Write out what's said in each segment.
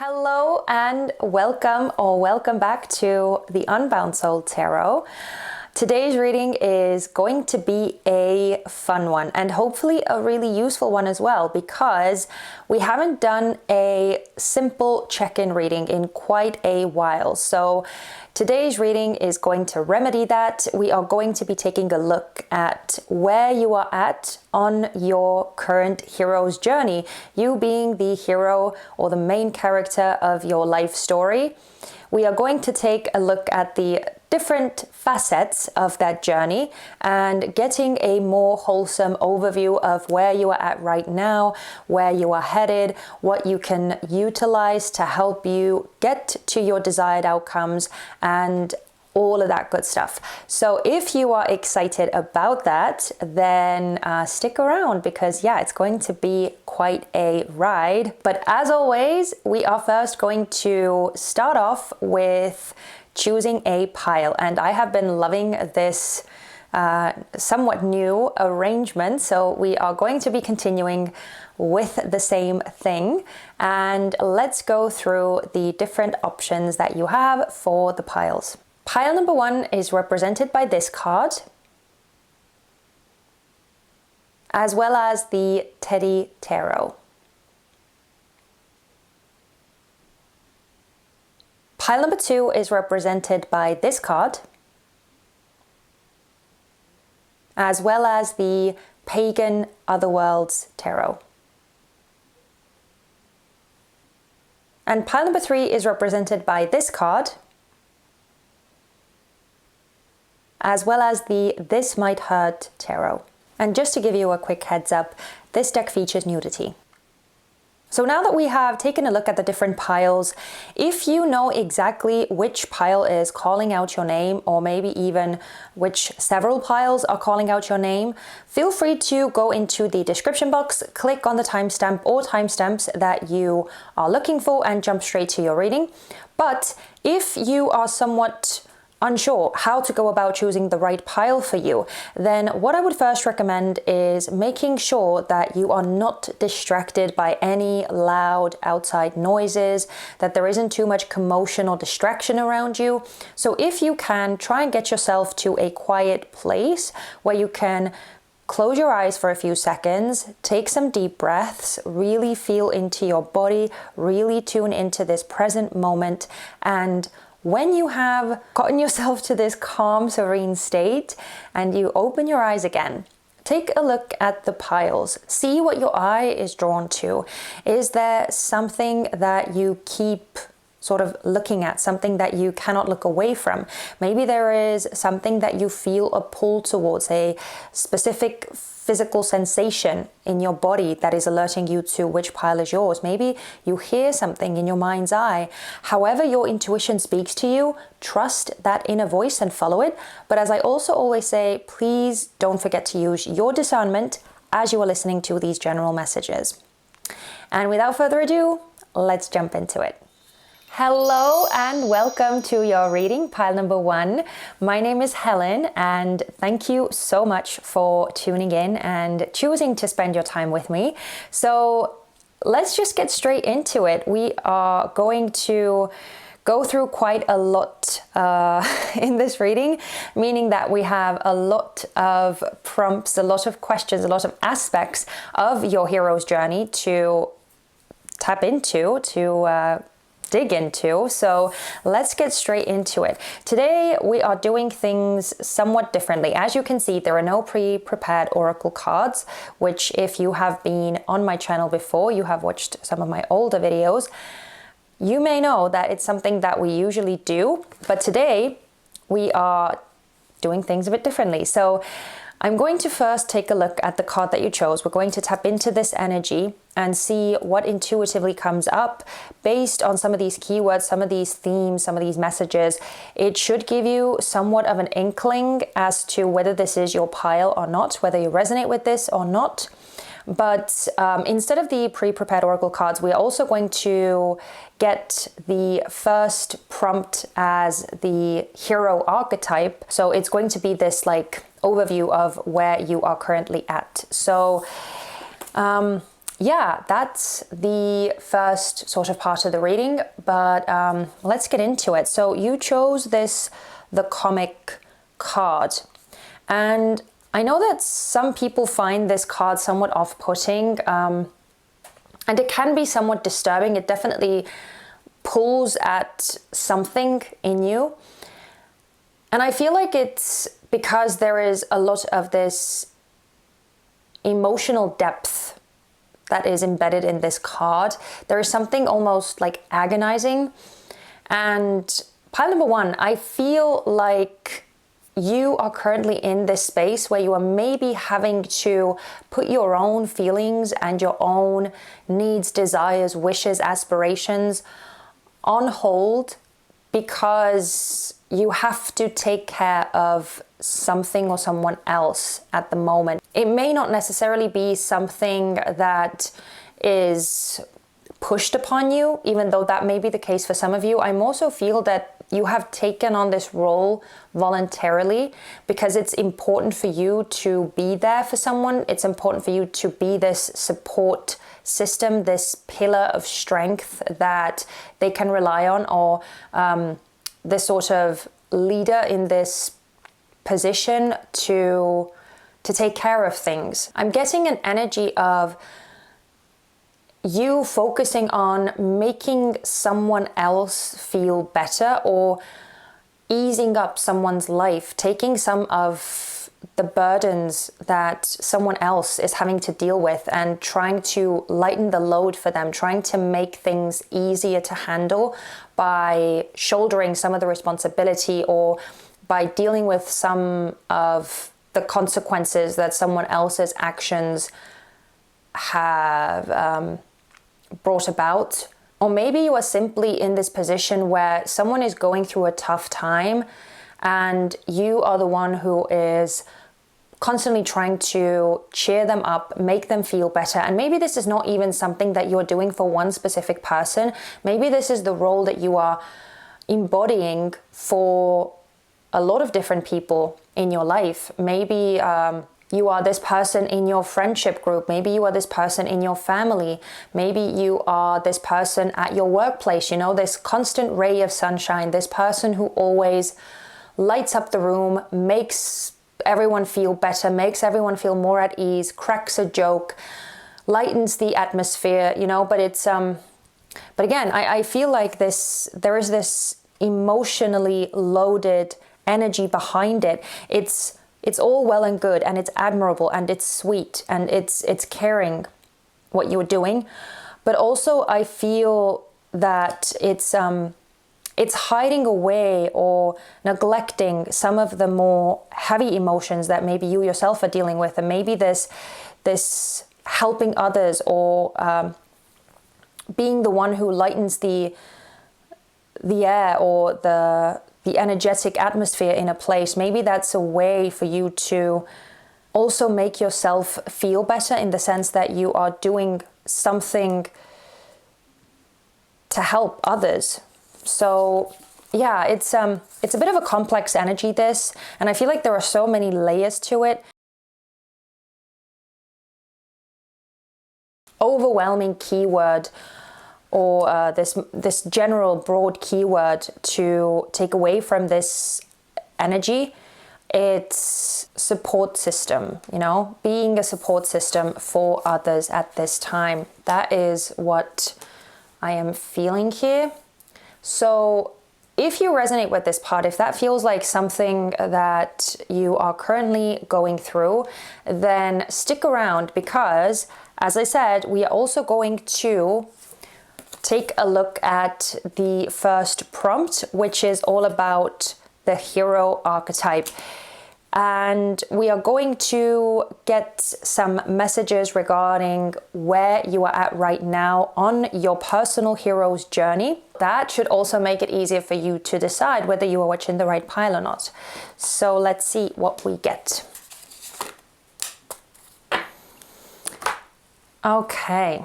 Hello and welcome back to the Unbound Soul Tarot. Today's reading is going to be a fun one and hopefully a really useful one as well, because we haven't done a simple check-in reading in quite a while. So today's reading is going to remedy that. We are going to be taking a look at where you are at on your current hero's journey, you being the hero or the main character of your life story. We are going to take a look at the different facets of that journey and getting a more wholesome overview of where you are at right now, where you are headed, what you can utilize to help you get to your desired outcomes, and all of that good stuff. So if you are excited about that, then stick around, because it's going to be quite a ride. But as always, we are first going to start off with choosing a pile, and I have been loving this somewhat new arrangement, so we are going to be continuing with the same thing, and let's go through the different options that you have for the piles. Pile number 1 is represented by this card, as well as the Teddy Tarot. Pile number 2 is represented by this card, as well as the Pagan Otherworlds Tarot. And pile number 3 is represented by this card, as well as the This Might Hurt Tarot. And just to give you a quick heads up, this deck features nudity. So now that we have taken a look at the different piles, if you know exactly which pile is calling out your name, or maybe even which several piles are calling out your name, feel free to go into the description box, click on the timestamp or timestamps that you are looking for, and jump straight to your reading. But if you are somewhat unsure how to go about choosing the right pile for you, then what I would first recommend is making sure that you are not distracted by any loud outside noises, that there isn't too much commotion or distraction around you. So if you can, try and get yourself to a quiet place where you can close your eyes for a few seconds, take some deep breaths, really feel into your body, really tune into this present moment, and when you have gotten yourself to this calm, serene state and you open your eyes again, take a look at the piles. See what your eye is drawn to. Is there something that you keep sort of looking at, something that you cannot look away from? Maybe there is something that you feel a pull towards, a specific physical sensation in your body that is alerting you to which pile is yours. Maybe you hear something in your mind's eye. However your intuition speaks to you, trust that inner voice and follow it. But as I also always say, please don't forget to use your discernment as you are listening to these general messages. And without further ado, let's jump into it. Hello and welcome to your reading, pile number 1. My name is Helen, and thank you so much for tuning in and choosing to spend your time with me. So let's just get straight into it. We are going to go through quite a lot in this reading, meaning that we have a lot of prompts, a lot of questions, a lot of aspects of your hero's journey to tap into, to dig into. So let's get straight into it. Today we are doing things somewhat differently. As you can see, there are no pre-prepared oracle cards, which if you have been on my channel before, you have watched some of my older videos, you may know that it's something that we usually do, but today we are doing things a bit differently. So I'm going to first take a look at the card that you chose. We're going to tap into this energy and see what intuitively comes up based on some of these keywords, some of these themes, some of these messages. It should give you somewhat of an inkling as to whether this is your pile or not, whether you resonate with this or not. But instead of the pre-prepared oracle cards, we're also going to get the first prompt as the hero archetype. So it's going to be this like overview of where you are currently at. So yeah, that's the first sort of part of the reading, but let's get into it. So you chose the comic card, and I know that some people find this card somewhat off-putting, and it can be somewhat disturbing. It definitely pulls at something in you. And I feel like it's because there is a lot of this emotional depth that is embedded in this card. There is something almost like agonizing. And pile number one, I feel like you are currently in this space where you are maybe having to put your own feelings and your own needs, desires, wishes, aspirations on hold because you have to take care of something or someone else at the moment. It may not necessarily be something that is pushed upon you, even though that may be the case for some of you. I also feel that you have taken on this role voluntarily because it's important for you to be there for someone. It's important for you to be this support system, this pillar of strength that they can rely on, or this sort of leader in this position to take care of things. I'm getting an energy of you focusing on making someone else feel better or easing up someone's life, taking some of the burdens that someone else is having to deal with and trying to lighten the load for them, trying to make things easier to handle by shouldering some of the responsibility or by dealing with some of the consequences that someone else's actions have brought about. Or maybe you are simply in this position where someone is going through a tough time and you are the one who is constantly trying to cheer them up, make them feel better. And maybe this is not even something that you're doing for one specific person. Maybe this is the role that you are embodying for a lot of different people in your life. Maybe you are this person in your friendship group. Maybe you are this person in your family. Maybe you are this person at your workplace, you know, this constant ray of sunshine, this person who always lights up the room, makes everyone feel better, makes everyone feel more at ease, cracks a joke, lightens the atmosphere, you know, but it's, but again, I feel like there is this emotionally loaded energy behind it. It's all well and good and it's admirable and it's sweet and it's caring what you're doing. But also I feel that it's hiding away or neglecting some of the more heavy emotions that maybe you yourself are dealing with. And maybe this helping others or being the one who lightens the air or the energetic atmosphere in a place. Maybe that's a way for you to also make yourself feel better in the sense that you are doing something to help others. So yeah, it's a bit of a complex energy, this, and I feel like there are so many layers to it. Overwhelming keyword, or this general broad keyword to take away from this energy, it's support system, you know, being a support system for others at this time. That is what I am feeling here. So if you resonate with this part, if that feels like something that you are currently going through, then stick around because, as I said, we are also going to take a look at the first prompt, which is all about the hero archetype. And we are going to get some messages regarding where you are at right now on your personal hero's journey. That should also make it easier for you to decide whether you are watching the right pile or not. So let's see what we get. Okay.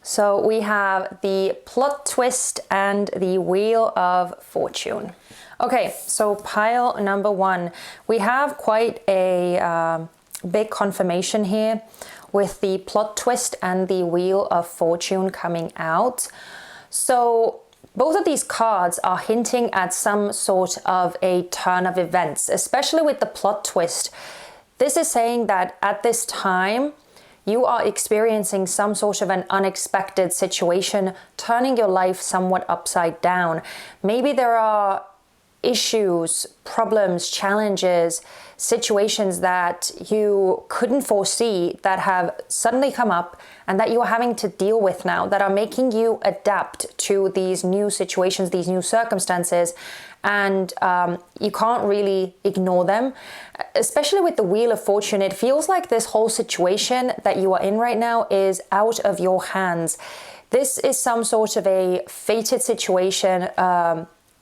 So we have the plot twist and the wheel of fortune. Okay, so pile number one, we have quite a big confirmation here. with the plot twist and the Wheel of Fortune coming out. So both of these cards are hinting at some sort of a turn of events, especially with the plot twist. This is saying that at this time, you are experiencing some sort of an unexpected situation, turning your life somewhat upside down. Maybe there are issues, problems, challenges, situations that you couldn't foresee that have suddenly come up and that you are having to deal with now, that are making you adapt to these new situations, these new circumstances, and you can't really ignore them. Especially with the Wheel of Fortune, it feels like this whole situation that you are in right now is out of your hands. This is some sort of a fated situation,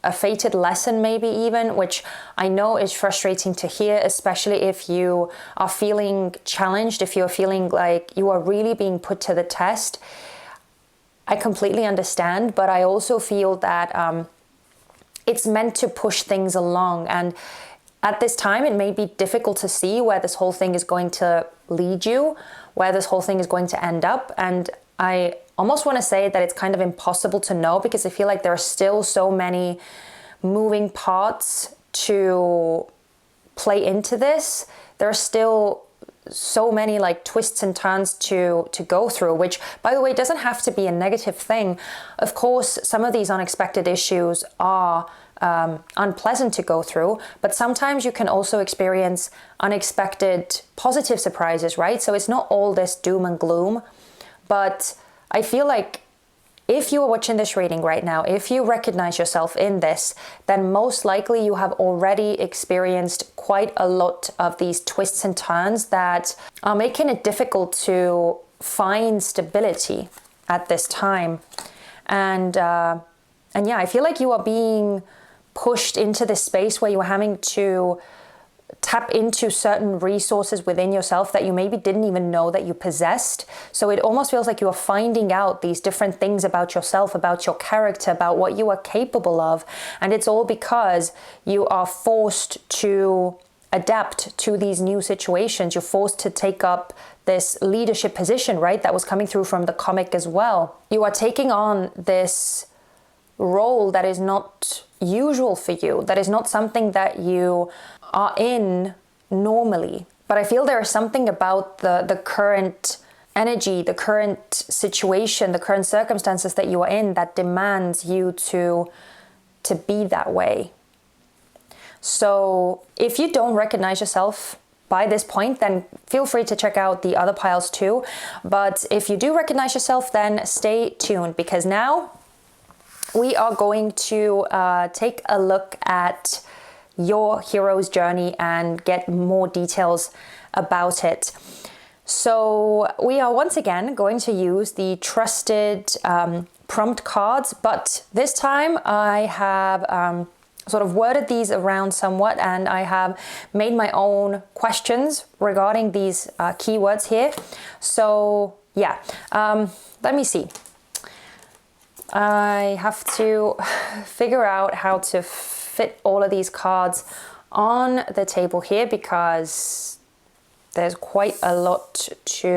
a fated lesson maybe even, which I know is frustrating to hear, especially if you are feeling challenged, if you're feeling like you are really being put to the test. I completely understand, but I also feel that it's meant to push things along. And at this time, it may be difficult to see where this whole thing is going to lead you, where this whole thing is going to end up. And I almost want to say that it's kind of impossible to know, because I feel like there are still so many moving parts to play into this. There are still so many like twists and turns to go through, which, by the way, doesn't have to be a negative thing. Of course, some of these unexpected issues are unpleasant to go through, but sometimes you can also experience unexpected positive surprises, right? So it's not all this doom and gloom. But I feel like if you are watching this reading right now, if you recognize yourself in this, then most likely you have already experienced quite a lot of these twists and turns that are making it difficult to find stability at this time. And yeah, I feel like you are being pushed into this space where you are having to tap into certain resources within yourself that you maybe didn't even know that you possessed. So it almost feels like you are finding out these different things about yourself, about your character, about what you are capable of. And it's all because you are forced to adapt to these new situations. You're forced to take up this leadership position, right? That was coming through from the comic as well. You are taking on this role that is not usual for you, that is not something that you are in normally. But I feel there is something about the current energy, the current situation, the current circumstances that you are in that demands you to be that way. So if you don't recognize yourself by this point, then feel free to check out the other piles too. But if you do recognize yourself, then stay tuned, because now we are going to take a look at your hero's journey and get more details about it. So we are once again going to use the trusted prompt cards, but this time I have sort of worded these around somewhat, and I have made my own questions regarding these keywords here. So yeah, let me see. I have to figure out how to fit all of these cards on the table here, because there's quite a lot to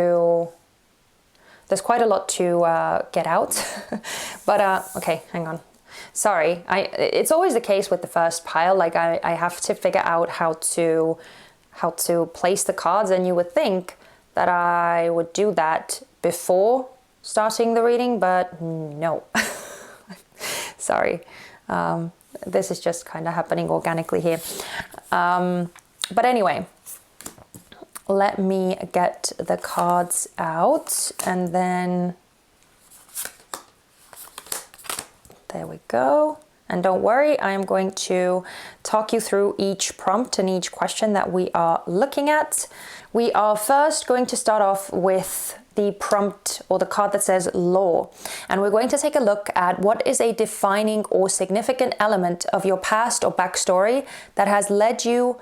get out. But okay, hang on. Sorry, it's always the case with the first pile. Like I have to figure out how to place the cards, and you would think that I would do that before starting the reading, but no. Sorry. This is just kind of happening organically here. But anyway, let me get the cards out, and then there we go. And don't worry, I am going to talk you through each prompt and each question that we are looking at. We are first going to start off with the prompt, or the card that says law. And we're going to take a look at what is a defining or significant element of your past or backstory that has led you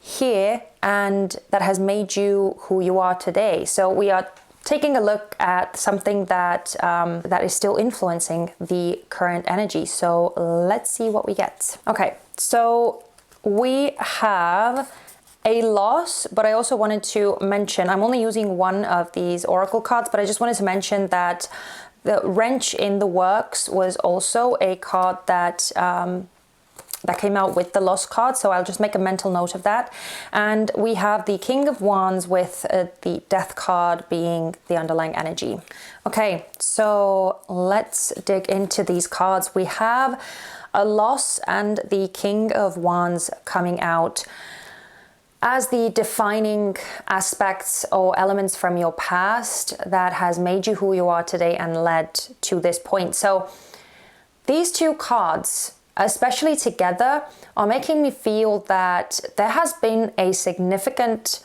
here and that has made you who you are today. So we are taking a look at something that that is still influencing the current energy. So let's see what we get. Okay, so we have a loss, but I also wanted to mention, I'm only using one of these oracle cards, but I just wanted to mention that the wrench in the works was also a card that that came out with the loss card, so I'll just make a mental note of that. And we have the King of Wands with the Death card being the underlying energy. Okay, so let's dig into these cards. We have a loss and the King of Wands coming out as the defining aspects or elements from your past that has made you who you are today and led to this point. So these two cards, especially together, are making me feel that there has been a significant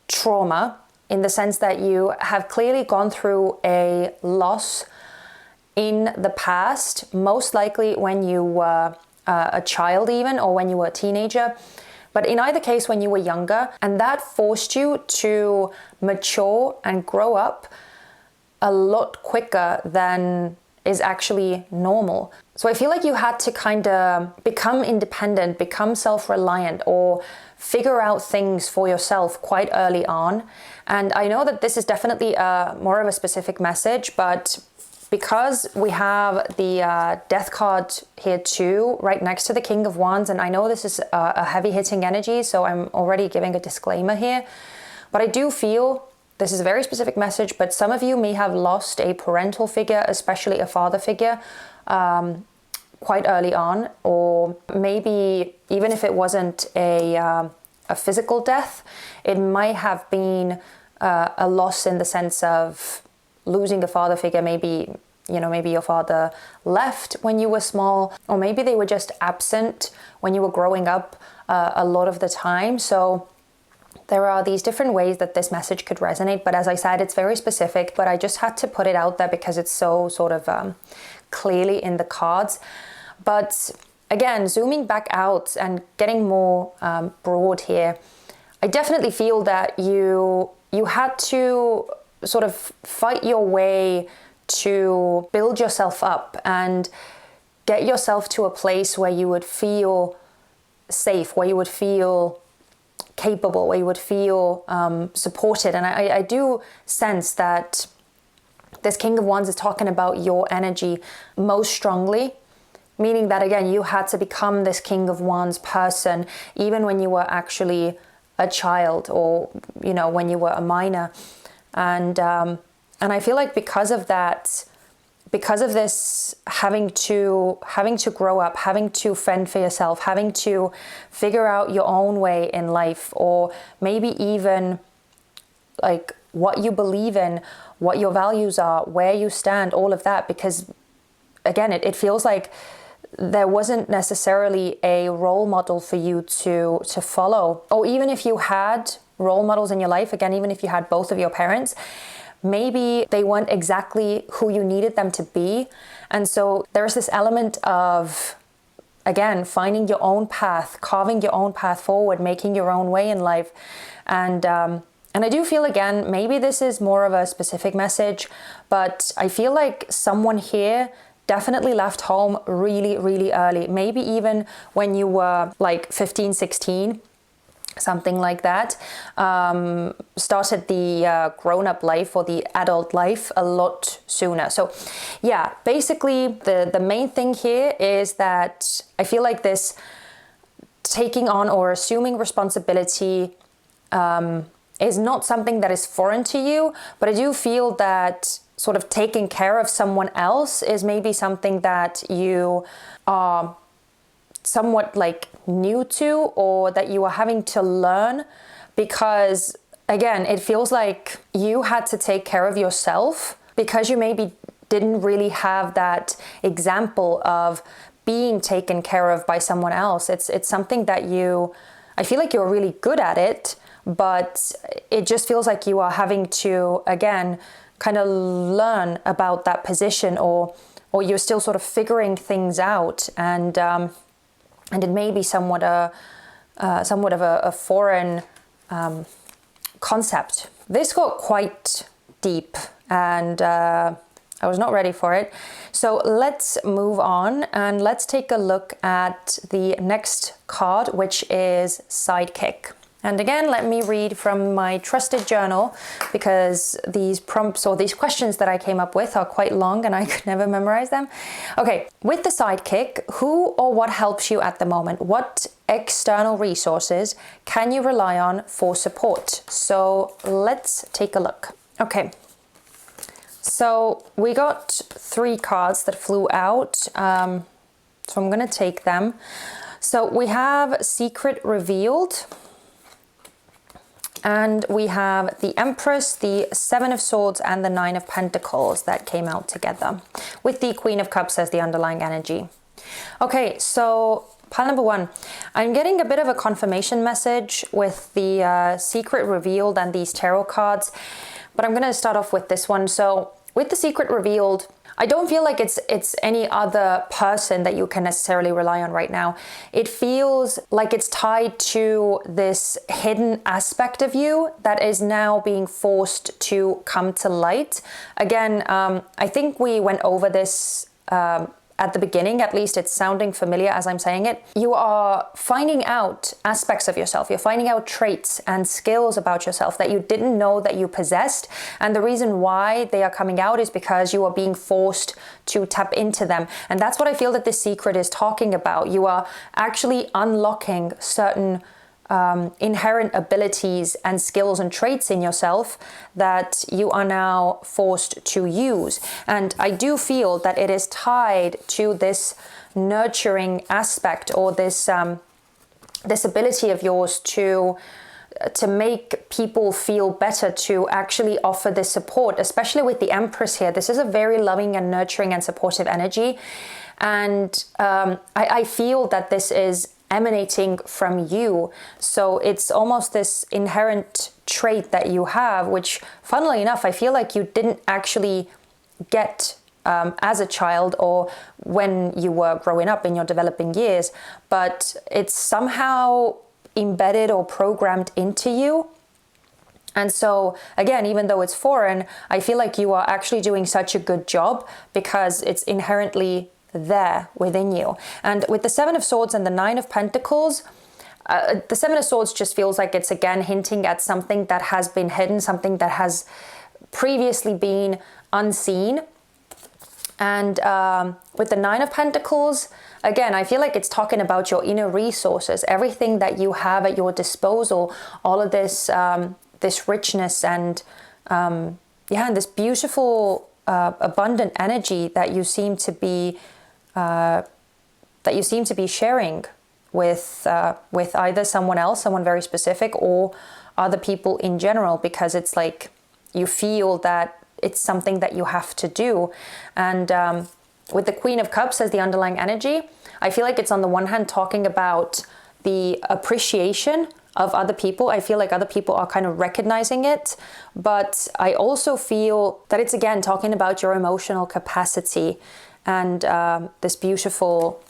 trauma, in the sense that you have clearly gone through a loss in the past, most likely when you were a child even, or when you were a teenager. But in either case, when you were younger, and that forced you to mature and grow up a lot quicker than is actually normal. So I feel like you had to kind of become independent, become self-reliant, or figure out things for yourself quite early on. And I know that this is definitely more of a specific message, but because we have the Death card here too, right next to the King of Wands, and I know this is a heavy-hitting energy, so I'm already giving a disclaimer here, but I do feel this is a very specific message, but some of you may have lost a parental figure, especially a father figure, quite early on, or maybe even if it wasn't a physical death, it might have been a loss in the sense of losing a father figure. Maybe, you know, maybe your father left when you were small, or maybe they were just absent when you were growing up a lot of the time. So there are these different ways that this message could resonate, but as I said, it's very specific, but I just had to put it out there because it's so sort of clearly in the cards. But again, zooming back out and getting more broad here, I definitely feel that you had to sort of fight your way to build yourself up and get yourself to a place where you would feel safe, where you would feel capable, where you would feel supported. And I do sense that this King of Wands is talking about your energy most strongly, meaning that, again, you had to become this King of Wands person even when you were actually a child, or, you know, when you were a minor. And I feel like because of that, because of this having to grow up, having to fend for yourself, having to figure out your own way in life, or maybe even like what you believe in, what your values are, where you stand, all of that, because again, it feels like there wasn't necessarily a role model for you to follow. Or even if you had role models in your life, again, even if you had both of your parents, maybe they weren't exactly who you needed them to be. And so there's this element of, again, finding your own path, carving your own path forward, making your own way in life. And I do feel, again, maybe this is more of a specific message, but I feel like someone here definitely left home really, really early. Maybe even when you were like 15, 16, something like that. Started the grown-up life or the adult life a lot sooner. So yeah, basically the main thing here is that I feel like this taking on or assuming responsibility is not something that is foreign to you, but I do feel that sort of taking care of someone else is maybe something that you are somewhat like new to, or that you are having to learn, because again, it feels like you had to take care of yourself because you maybe didn't really have that example of being taken care of by someone else. It's something that I feel like you're really good at it, but it just feels like you are having to, again, kind of learn about that position, or you're still sort of figuring things out, and it may be somewhat of a foreign concept. This got quite deep, and I was not ready for it. So let's move on and let's take a look at the next card, which is Sidekick. And again, let me read from my trusted journal, because these prompts or these questions that I came up with are quite long and I could never memorize them. Okay, with the sidekick, who or what helps you at the moment? What external resources can you rely on for support? So let's take a look. Okay, so we got 3 cards that flew out, so I'm gonna take them. So we have Secret Revealed, and we have the Empress, the 7 of Swords, and the 9 of Pentacles that came out together, with the Queen of Cups as the underlying energy. Okay, so pile number 1. I'm getting a bit of a confirmation message with the Secret Revealed and these tarot cards, but I'm going to start off with this one. So with the Secret Revealed, I don't feel like it's any other person that you can necessarily rely on right now. It feels like it's tied to this hidden aspect of you that is now being forced to come to light. Again, I think we went over this at the beginning, at least it's sounding familiar as I'm saying it. You are finding out aspects of yourself. You're finding out traits and skills about yourself that you didn't know that you possessed. And the reason why they are coming out is because you are being forced to tap into them. And that's what I feel that this secret is talking about. You are actually unlocking certain inherent abilities and skills and traits in yourself that you are now forced to use. And I do feel that it is tied to this nurturing aspect, or this this ability of yours to make people feel better, to actually offer this support, especially with the Empress here. This is a very loving and nurturing and supportive energy. And I feel that this is emanating from you. So it's almost this inherent trait that you have, which funnily enough, I feel like you didn't actually get as a child or when you were growing up in your developing years, but it's somehow embedded or programmed into you. And so again, even though it's foreign, I feel like you are actually doing such a good job because it's inherently there within you. And with the 7 of Swords and the 9 of Pentacles, the 7 of Swords just feels like it's again hinting at something that has been hidden, something that has previously been unseen. And with the 9 of Pentacles, again, I feel like it's talking about your inner resources, everything that you have at your disposal, all of this this richness and and this beautiful abundant energy that you seem to be sharing with either someone else, someone very specific, or other people in general, because it's like you feel that it's something that you have to do. And with the Queen of Cups as the underlying energy, I feel like it's on the one hand talking about the appreciation of other people. I feel like other people are kind of recognizing it, but I also feel that it's again talking about your emotional capacity and this beautiful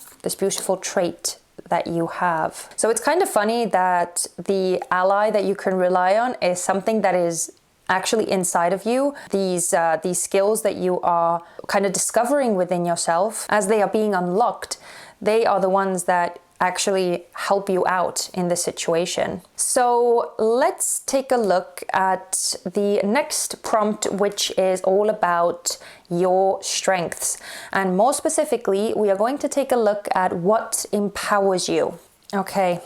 trait that you have. So it's kind of funny that the ally that you can rely on is something that is actually inside of you. These skills that you are kind of discovering within yourself as they are being unlocked, they are the ones that actually help you out in this situation. So let's take a look at the next prompt, which is all about your strengths. And more specifically, we are going to take a look at what empowers you. Okay,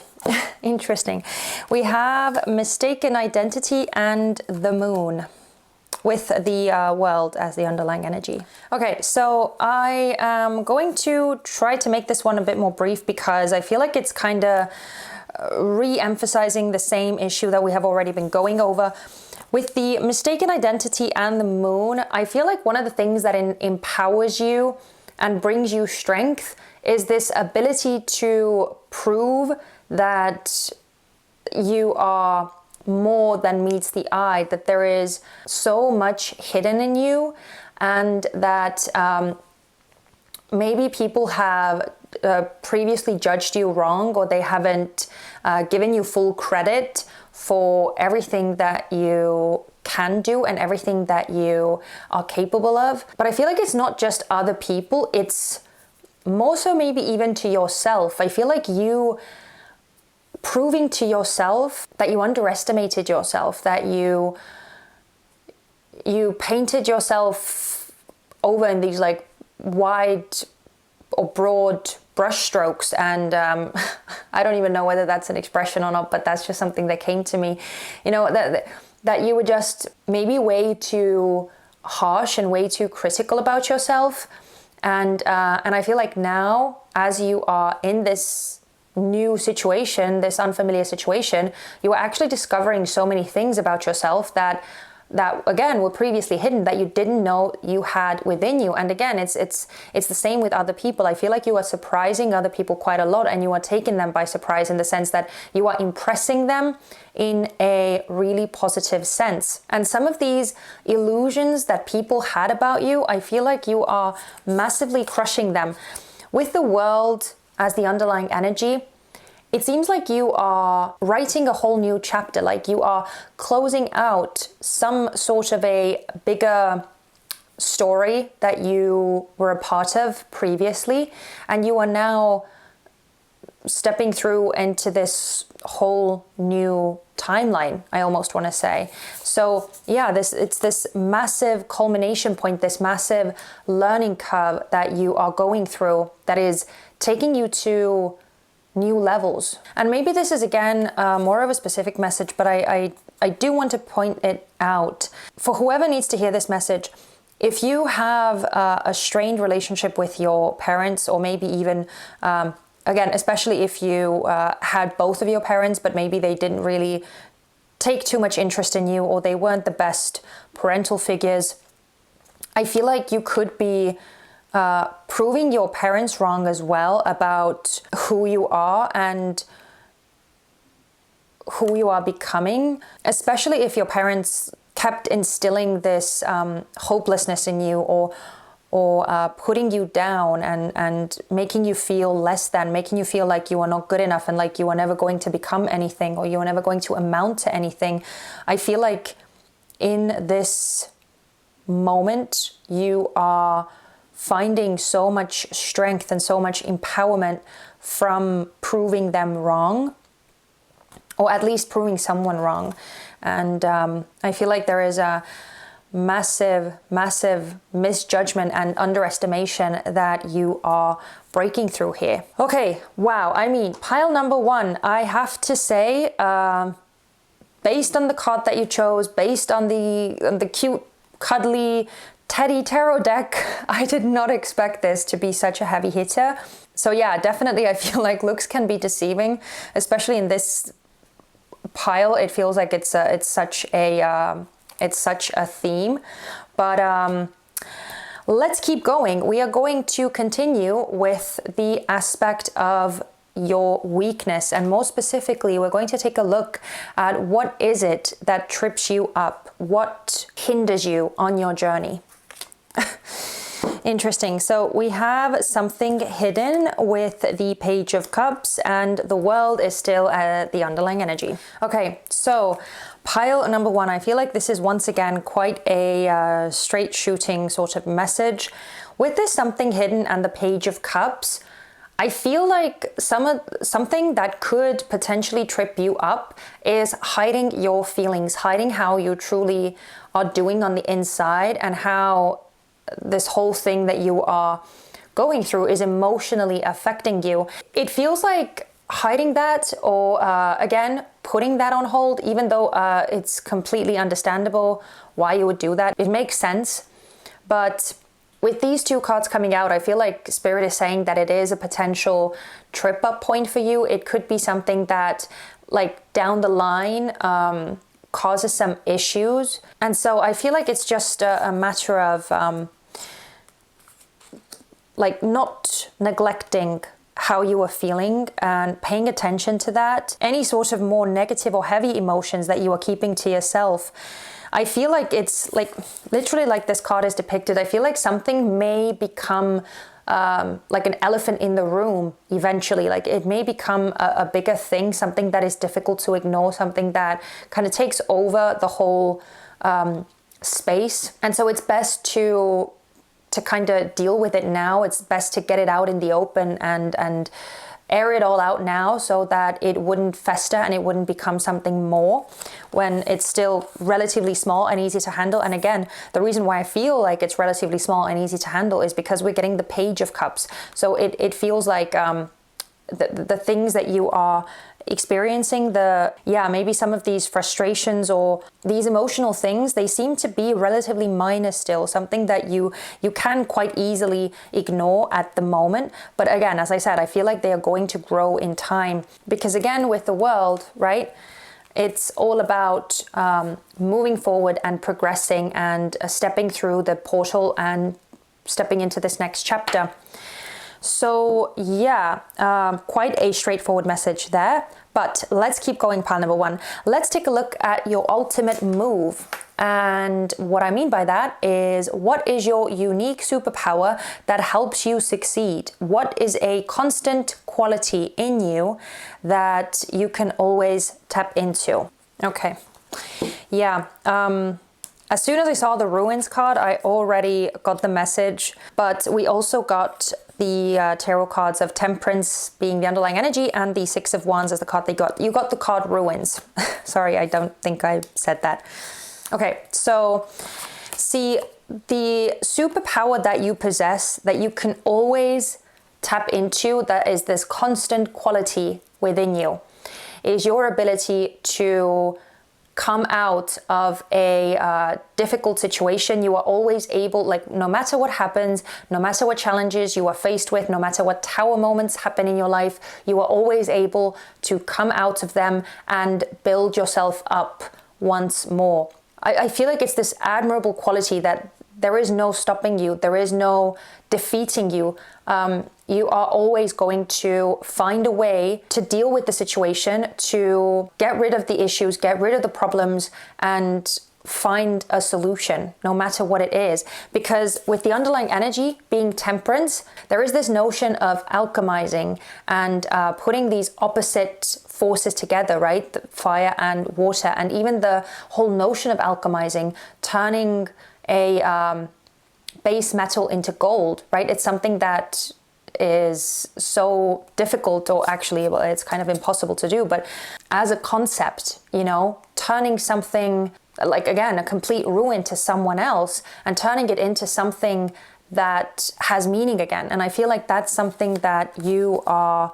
interesting. We have mistaken identity and the moon, with the world as the underlying energy. Okay, so I am going to try to make this one a bit more brief because I feel like it's kind of re-emphasizing the same issue that we have already been going over. With the mistaken identity and the moon, I feel like one of the things that empowers you and brings you strength is this ability to prove that you are more than meets the eye, that there is so much hidden in you, and that maybe people have previously judged you wrong, or they haven't given you full credit for everything that you can do and everything that you are capable of. But I feel like it's not just other people, it's more so maybe even to yourself. I feel like you proving to yourself that you underestimated yourself, that you painted yourself over in these like wide or broad brush strokes, and I don't even know whether that's an expression or not, but that's just something that came to me, you know, that you were just maybe way too harsh and way too critical about yourself. And I feel like now, as you are in this new situation, this unfamiliar situation, you are actually discovering so many things about yourself that again were previously hidden, that you didn't know you had within you. And again, it's the same with other people. I feel like you are surprising other people quite a lot, and you are taking them by surprise in the sense that you are impressing them in a really positive sense. And some of these illusions that people had about you, I feel like you are massively crushing them. With the world as the underlying energy, it seems like you are writing a whole new chapter, like you are closing out some sort of a bigger story that you were a part of previously, and you are now stepping through into this whole new timeline, I almost want to say. So yeah, it's this massive culmination point, this massive learning curve that you are going through that is taking you to new levels. And maybe this is again more of a specific message, but I do want to point it out for whoever needs to hear this message. If you have a strained relationship with your parents, or maybe even again, especially if you had both of your parents, but maybe they didn't really take too much interest in you, or they weren't the best parental figures, I feel like you could be proving your parents wrong as well about who you are and who you are becoming, especially if your parents kept instilling this hopelessness in you, or putting you down and making you feel less than, making you feel like you are not good enough and like you are never going to become anything, or you are never going to amount to anything. I feel like in this moment you are finding so much strength and so much empowerment from proving them wrong, or at least proving someone wrong. And I feel like there is a massive misjudgment and underestimation that you are breaking through here. Okay, wow. I mean, pile number one, I have to say, based on the card that you chose, based on the cute, cuddly Teddy tarot deck, I did not expect this to be such a heavy hitter. So yeah, definitely I feel like looks can be deceiving, especially in this pile. It feels like it's such a theme. But let's keep going. We are going to continue with the aspect of your weakness, and more specifically we're going to take a look at what is it that trips you up, what hinders you on your journey. Interesting. So we have something hidden with the Page of Cups, and the world is still the underlying energy. Okay, so pile number one, I feel like this is once again quite a straight shooting sort of message. With this something hidden and the Page of Cups, I feel like something that could potentially trip you up is hiding your feelings, hiding how you truly are doing on the inside, and how this whole thing that you are going through is emotionally affecting you. It feels like hiding that, or again, putting that on hold, even though it's completely understandable why you would do that. It makes sense. But with these two cards coming out, I feel like Spirit is saying that it is a potential trip up point for you. It could be something that, like, down the line causes some issues. And so I feel like it's just a matter of like not neglecting how you are feeling and paying attention to that. Any sort of more negative or heavy emotions that you are keeping to yourself. I feel like it's like literally like this card is depicted. I feel like something may become like an elephant in the room eventually. Like it may become a bigger thing, something that is difficult to ignore, something that kind of takes over the whole space. And so it's best to kind of deal with it now. It's best to get it out in the open and air it all out now so that it wouldn't fester and it wouldn't become something more when it's still relatively small and easy to handle. And again, the reason why I feel like it's relatively small and easy to handle is because we're getting the Page of Cups. So it feels like the things that you are experiencing, maybe some of these frustrations or these emotional things, they seem to be relatively minor still, something that you can quite easily ignore at the moment. But again, as I said, I feel like they are going to grow in time, because again, with the world, right, it's all about moving forward and progressing and stepping through the portal and stepping into this next chapter. So yeah, quite a straightforward message there, but let's keep going. Pile number 1. Let's take a look at your ultimate move. And what I mean by that is, what is your unique superpower that helps you succeed? What is a constant quality in you that you can always tap into? Okay. Yeah. As soon as I saw the Ruins card, I already got the message, but we also got the tarot cards of Temperance being the underlying energy and the Six of Wands as the card they got. You got the card Ruins. Sorry, I don't think I said that. Okay, so see, the superpower that you possess, that you can always tap into, that is this constant quality within you, is your ability to come out of a difficult situation. You are always able, like, no matter what happens, no matter what challenges you are faced with, no matter what tower moments happen in your life, you are always able to come out of them and build yourself up once more. I feel like it's this admirable quality that there is no stopping you, there is no defeating you. You are always going to find a way to deal with the situation, to get rid of the issues, get rid of the problems, and find a solution, no matter what it is. Because with the underlying energy being Temperance, there is this notion of alchemizing and putting these opposite forces together, right? The fire and water, and even the whole notion of alchemizing, turning a base metal into gold, right? It's something that is so difficult, or actually, well, it's kind of impossible to do, but as a concept, you know, turning something like, again, a complete ruin to someone else and turning it into something that has meaning again. And I feel like that's something that you are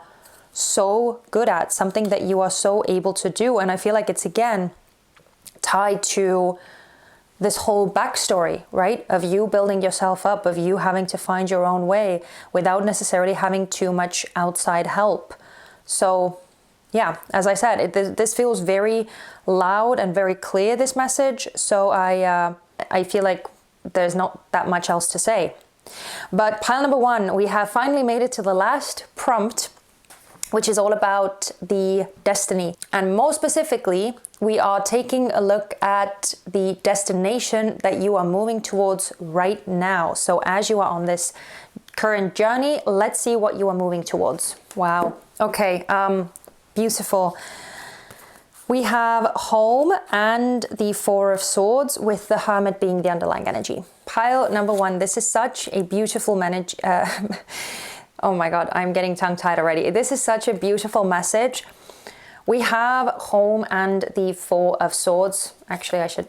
so good at, something that you are so able to do. And I feel like it's, again, tied to this whole backstory, right? Of you building yourself up, of you having to find your own way without necessarily having too much outside help. So yeah, as I said, this feels very loud and very clear, this message. So I feel like there's not that much else to say. But pile number 1, we have finally made it to the last prompt, which is all about the destiny. And more specifically, we are taking a look at the destination that you are moving towards right now. So as you are on this current journey, let's see what you are moving towards. Wow. Okay, beautiful. We have home and the Four of Swords, with the Hermit being the underlying energy. Pile number 1, this is such a beautiful message. Oh my God, I'm getting tongue-tied already. This is such a beautiful message. We have home and the Four of Swords. Actually, I should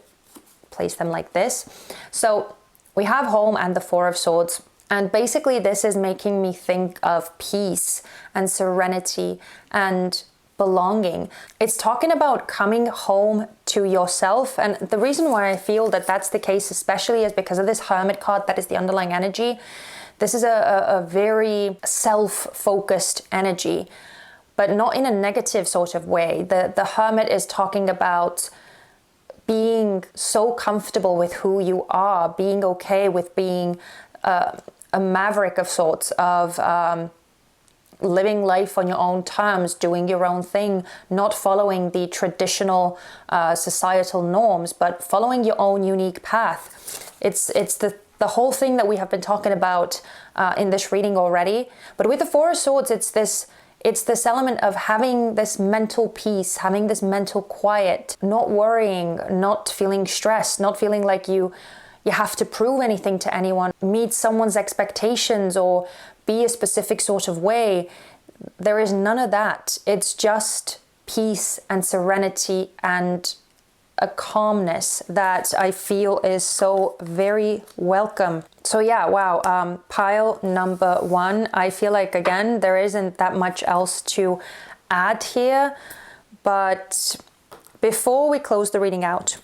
place them like this. So we have home and the Four of Swords. And basically this is making me think of peace and serenity and belonging. It's talking about coming home to yourself. And the reason why I feel that that's the case especially is because of this Hermit card that is the underlying energy. This is a very self-focused energy, but not in a negative sort of way. The Hermit is talking about being so comfortable with who you are, being okay with being a maverick of sorts, of living life on your own terms, doing your own thing, not following the traditional societal norms, but following your own unique path. It's the whole thing that we have been talking about in this reading already. But with the Four of Swords, it's this element of having this mental peace, having this mental quiet, not worrying, not feeling stressed, not feeling like you have to prove anything to anyone, meet someone's expectations or be a specific sort of way. there is none of that. It's just peace and serenity and a calmness that I feel is so very welcome. So yeah, wow, pile number 1. I feel like, again, there isn't that much else to add here. But before we close the reading out,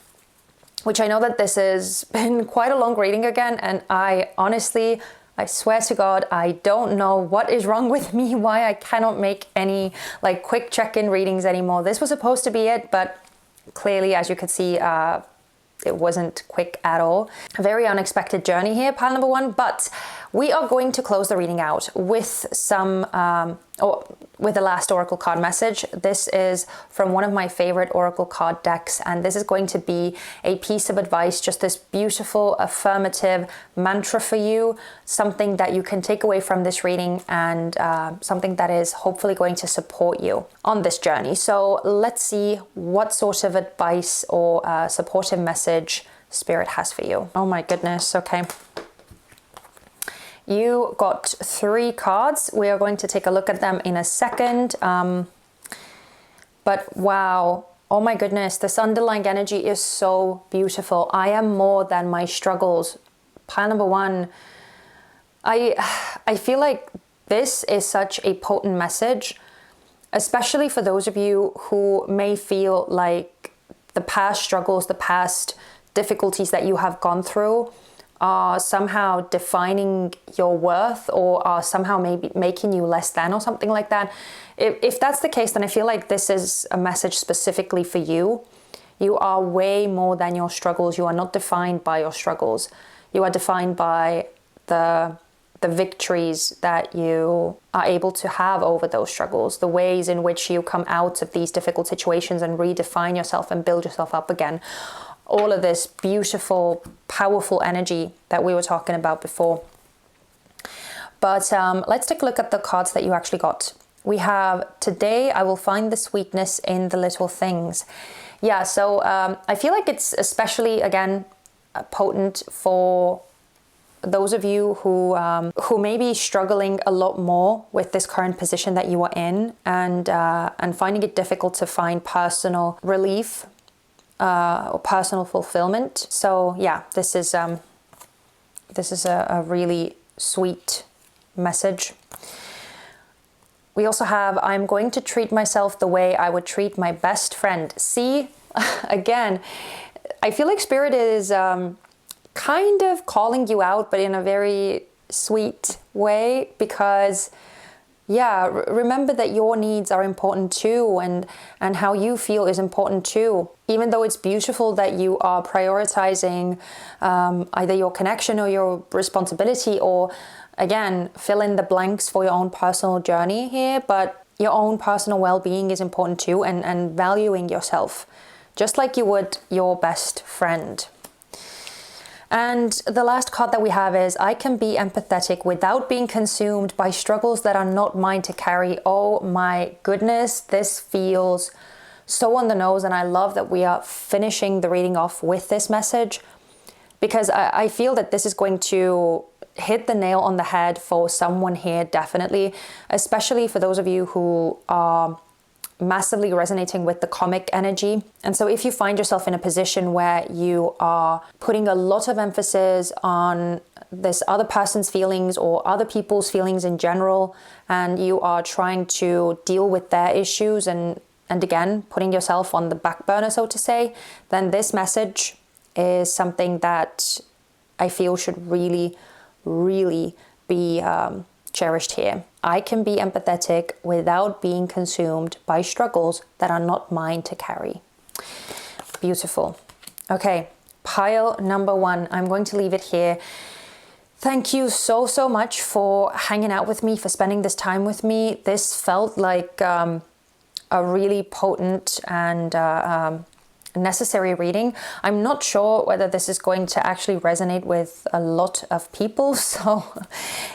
which I know that this has been quite a long reading again, and I honestly, I swear to God, I don't know what is wrong with me, why I cannot make any like quick check-in readings anymore. This was supposed to be it, but clearly, as you can see, it wasn't quick at all. A very unexpected journey here, pile number 1, but we are going to close the reading out with some, with the last oracle card message. This is from one of my favorite oracle card decks, and this is going to be a piece of advice, just this beautiful affirmative mantra for you, something that you can take away from this reading, and something that is hopefully going to support you on this journey. So let's see what sort of advice or supportive message Spirit has for you. Oh my goodness, okay. You got 3 cards. We are going to take a look at them in a second. But wow, oh my goodness, this underlying energy is so beautiful. I am more than my struggles. Pile number 1. I feel like this is such a potent message, especially for those of you who may feel like the past struggles, the past difficulties that you have gone through are somehow defining your worth, or are somehow maybe making you less than, or something like that. If that's the case, then I feel like this is a message specifically for you. You are way more than your struggles. You are not defined by your struggles. You are defined by the victories that you are able to have over those struggles, the ways in which you come out of these difficult situations and redefine yourself and build yourself up again. All of this beautiful, powerful energy that we were talking about before. But let's take a look at the cards that you actually got. We have, today I will find the sweetness in the little things. Yeah, so I feel like it's especially, again, potent for those of you who may be struggling a lot more with this current position that you are in, and finding it difficult to find personal relief or personal fulfillment. So yeah, this is a really sweet message. We also have, I'm going to treat myself the way I would treat my best friend. See, again, I feel like Spirit is kind of calling you out, but in a very sweet way, because yeah, remember that your needs are important too, and how you feel is important too. Even though it's beautiful that you are prioritizing either your connection or your responsibility, or again, fill in the blanks for your own personal journey here, but your own personal well-being is important too, and valuing yourself, just like you would your best friend. And the last card that we have is, I can be empathetic without being consumed by struggles that are not mine to carry. Oh my goodness, this feels so on the nose, and I love that we are finishing the reading off with this message, because I feel that this is going to hit the nail on the head for someone here, definitely, especially for those of you who are massively resonating with the comic energy. And so if you find yourself in a position where you are putting a lot of emphasis on this other person's feelings or other people's feelings in general, and you are trying to deal with their issues and again, putting yourself on the back burner, so to say, then this message is something that I feel should really, really be cherished here. I can be empathetic without being consumed by struggles that are not mine to carry. Beautiful. Okay, pile number 1. I'm going to leave it here. Thank you so much for hanging out with me, for spending this time with me. This felt like a really potent and necessary reading. I'm not sure whether this is going to actually resonate with a lot of people, so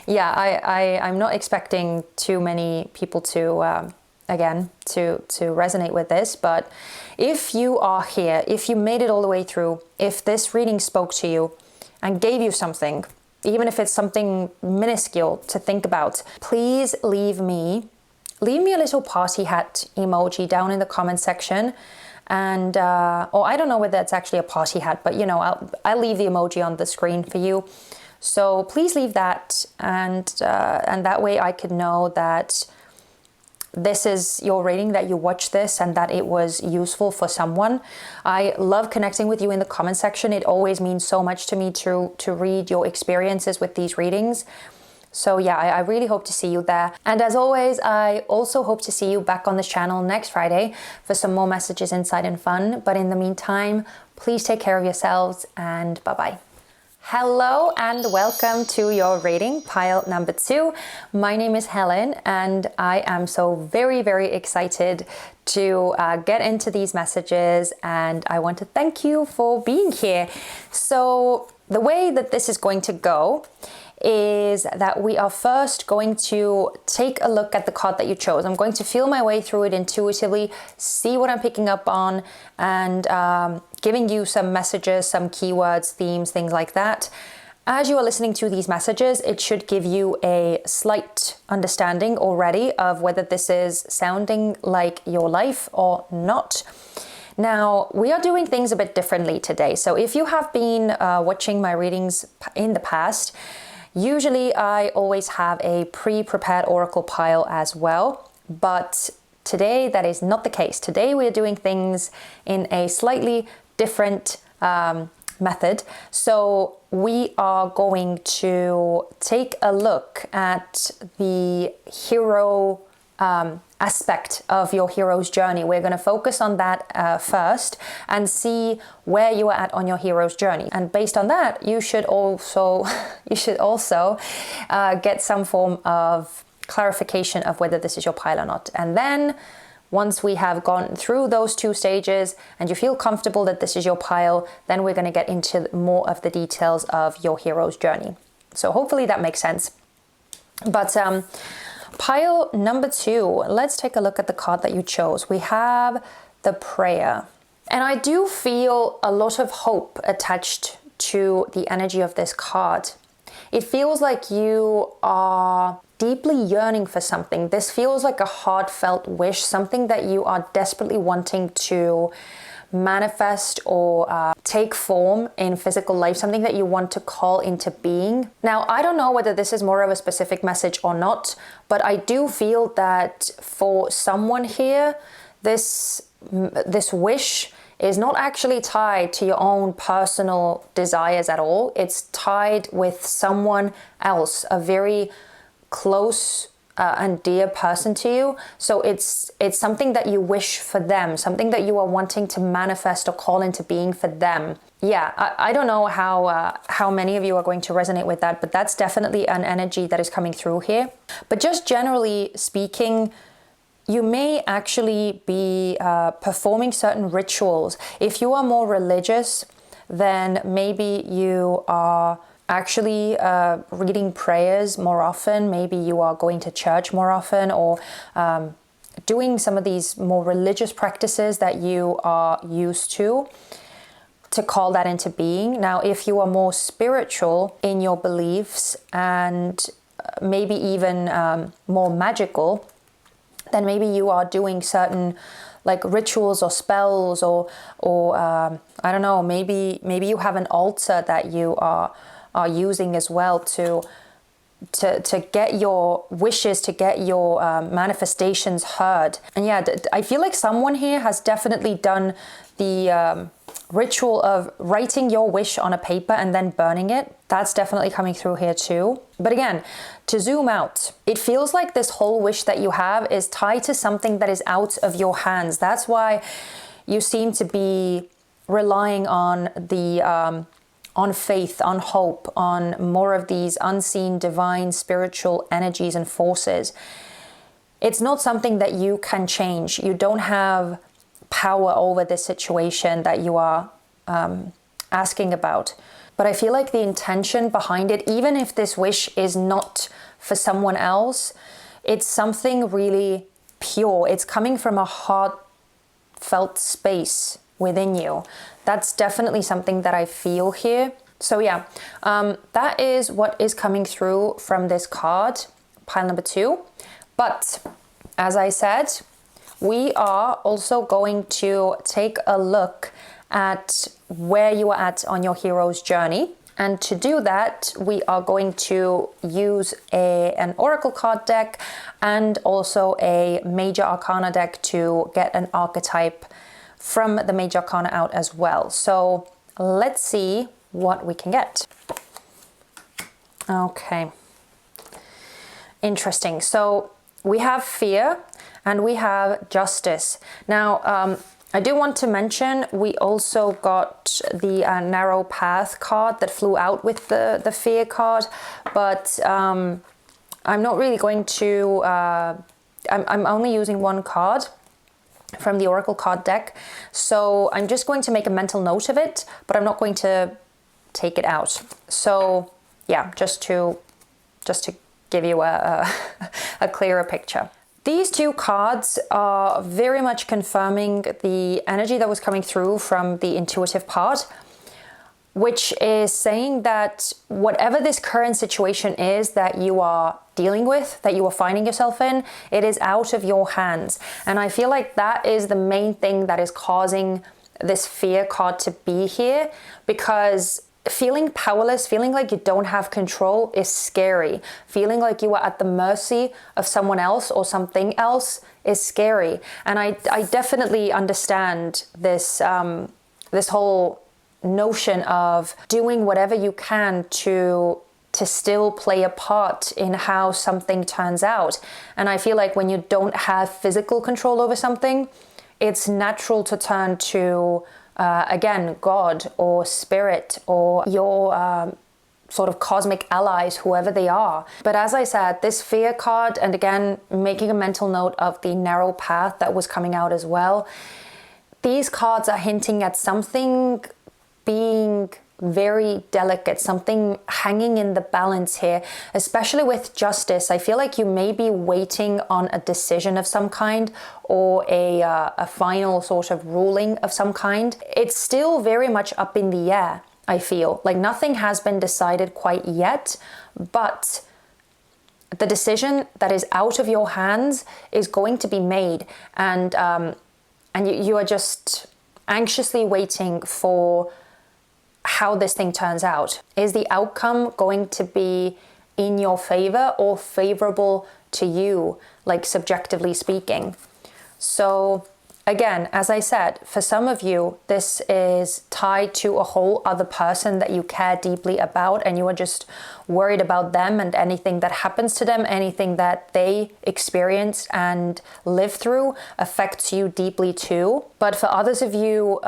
yeah, I'm not expecting too many people to again to resonate with this. But if you are here, if you made it all the way through, if this reading spoke to you and gave you something, even if it's something minuscule to think about, please leave me leave me a little party hat emoji down in the comment section. And, or I don't know whether it's actually a party hat, but you know, I'll leave the emoji on the screen for you. So please leave that, and that way I could know that this is your reading, that you watched this, and that it was useful for someone. I love connecting with you in the comment section. It always means so much to me to read your experiences with these readings. So yeah, I really hope to see you there. And as always, I also hope to see you back on this channel next Friday for some more messages, insight, and fun. But in the meantime, please take care of yourselves, and bye-bye. Hello and welcome to your reading, pile number 2. My name is Helen, and I am so very, very excited to get into these messages, and I want to thank you for being here. So the way that this is going to go is that we are first going to take a look at the card that you chose. I'm going to feel my way through it intuitively, see what I'm picking up on, and giving you some messages, some keywords, themes, things like that. As you are listening to these messages, it should give you a slight understanding already of whether this is sounding like your life or not. Now, we are doing things a bit differently today. So if you have been watching my readings in the past, usually I always have a pre-prepared oracle pile as well, but today that is not the case. Today we are doing things in a slightly different method. So we are going to take a look at the hero aspect of your hero's journey. We're going to focus on that first and see where you are at on your hero's journey. And based on that, you should also get some form of clarification of whether this is your pile or not. And then once we have gone through those 2 stages and you feel comfortable that this is your pile, then we're going to get into more of the details of your hero's journey. So hopefully that makes sense. But pile number 2, let's take a look at the card that you chose. We have the prayer. And I do feel a lot of hope attached to the energy of this card. It feels like you are deeply yearning for something. This feels like a heartfelt wish, something that you are desperately wanting to manifest or take form in physical life, something that you want to call into being. Now, I don't know whether this is more of a specific message or not, but I do feel that for someone here, this wish is not actually tied to your own personal desires at all. It's tied with someone else, a very close and dear person to you. So it's something that you wish for them, something that you are wanting to manifest or call into being for them. Yeah, I don't know how many of you are going to resonate with that, but that's definitely an energy that is coming through here. But just generally speaking, you may actually be performing certain rituals. If you are more religious, then maybe you are actually reading prayers more often. Maybe you are going to church more often, or doing some of these more religious practices that you are used to call that into being. Now, if you are more spiritual in your beliefs and maybe even more magical, then maybe you are doing certain like rituals or spells, or I don't know, maybe you have an altar that you are using as well to get your wishes, to get your manifestations heard. And yeah, I feel like someone here has definitely done the ritual of writing your wish on a paper and then burning it. That's definitely coming through here too. But again, to zoom out, it feels like this whole wish that you have is tied to something that is out of your hands. That's why you seem to be relying on the on faith, on hope, on more of these unseen, divine, spiritual energies and forces. It's not something that you can change. You don't have power over this situation that you are asking about. But I feel like the intention behind it, even if this wish is not for someone else, it's something really pure. It's coming from a heartfelt space within you. That's definitely something that I feel here. So yeah, that is what is coming through from this card, pile number 2. But as I said, we are also going to take a look at where you are at on your hero's journey. And to do that, we are going to use an Oracle card deck and also a Major Arcana deck to get an archetype from the Major Arcana out as well. So let's see what we can get. Okay. Interesting. So we have fear and we have justice. Now, I do want to mention we also got the narrow path card that flew out with the fear card, but I'm not really going to, I'm only using one card from the Oracle card deck. So I'm just going to make a mental note of it, but I'm not going to take it out. So yeah, just to give you a clearer picture. These two cards are very much confirming the energy that was coming through from the intuitive part, which is saying that whatever this current situation is that you are dealing with, that you are finding yourself in, it is out of your hands. And I feel like that is the main thing that is causing this fear card to be here, because feeling powerless, feeling like you don't have control is scary. Feeling like you are at the mercy of someone else or something else is scary. And I definitely understand this, this whole notion of doing whatever you can to still play a part in how something turns out. And I feel like when you don't have physical control over something, it's natural to turn to again, God or spirit or your sort of cosmic allies, whoever they are. But as I said, this fear card, and again, making a mental note of the narrow path that was coming out as well, these cards are hinting at something being very delicate, something hanging in the balance here, especially with justice. I feel like you may be waiting on a decision of some kind or a final sort of ruling of some kind. It's still very much up in the air, I feel. Like nothing has been decided quite yet, but the decision that is out of your hands is going to be made. And you are just anxiously waiting for how this thing turns out. Is the outcome going to be in your favor or favorable to you, like subjectively speaking? So again, as I said, for some of you, this is tied to a whole other person that you care deeply about, and you are just worried about them and anything that happens to them, anything that they experience and live through affects you deeply too. But for others of you,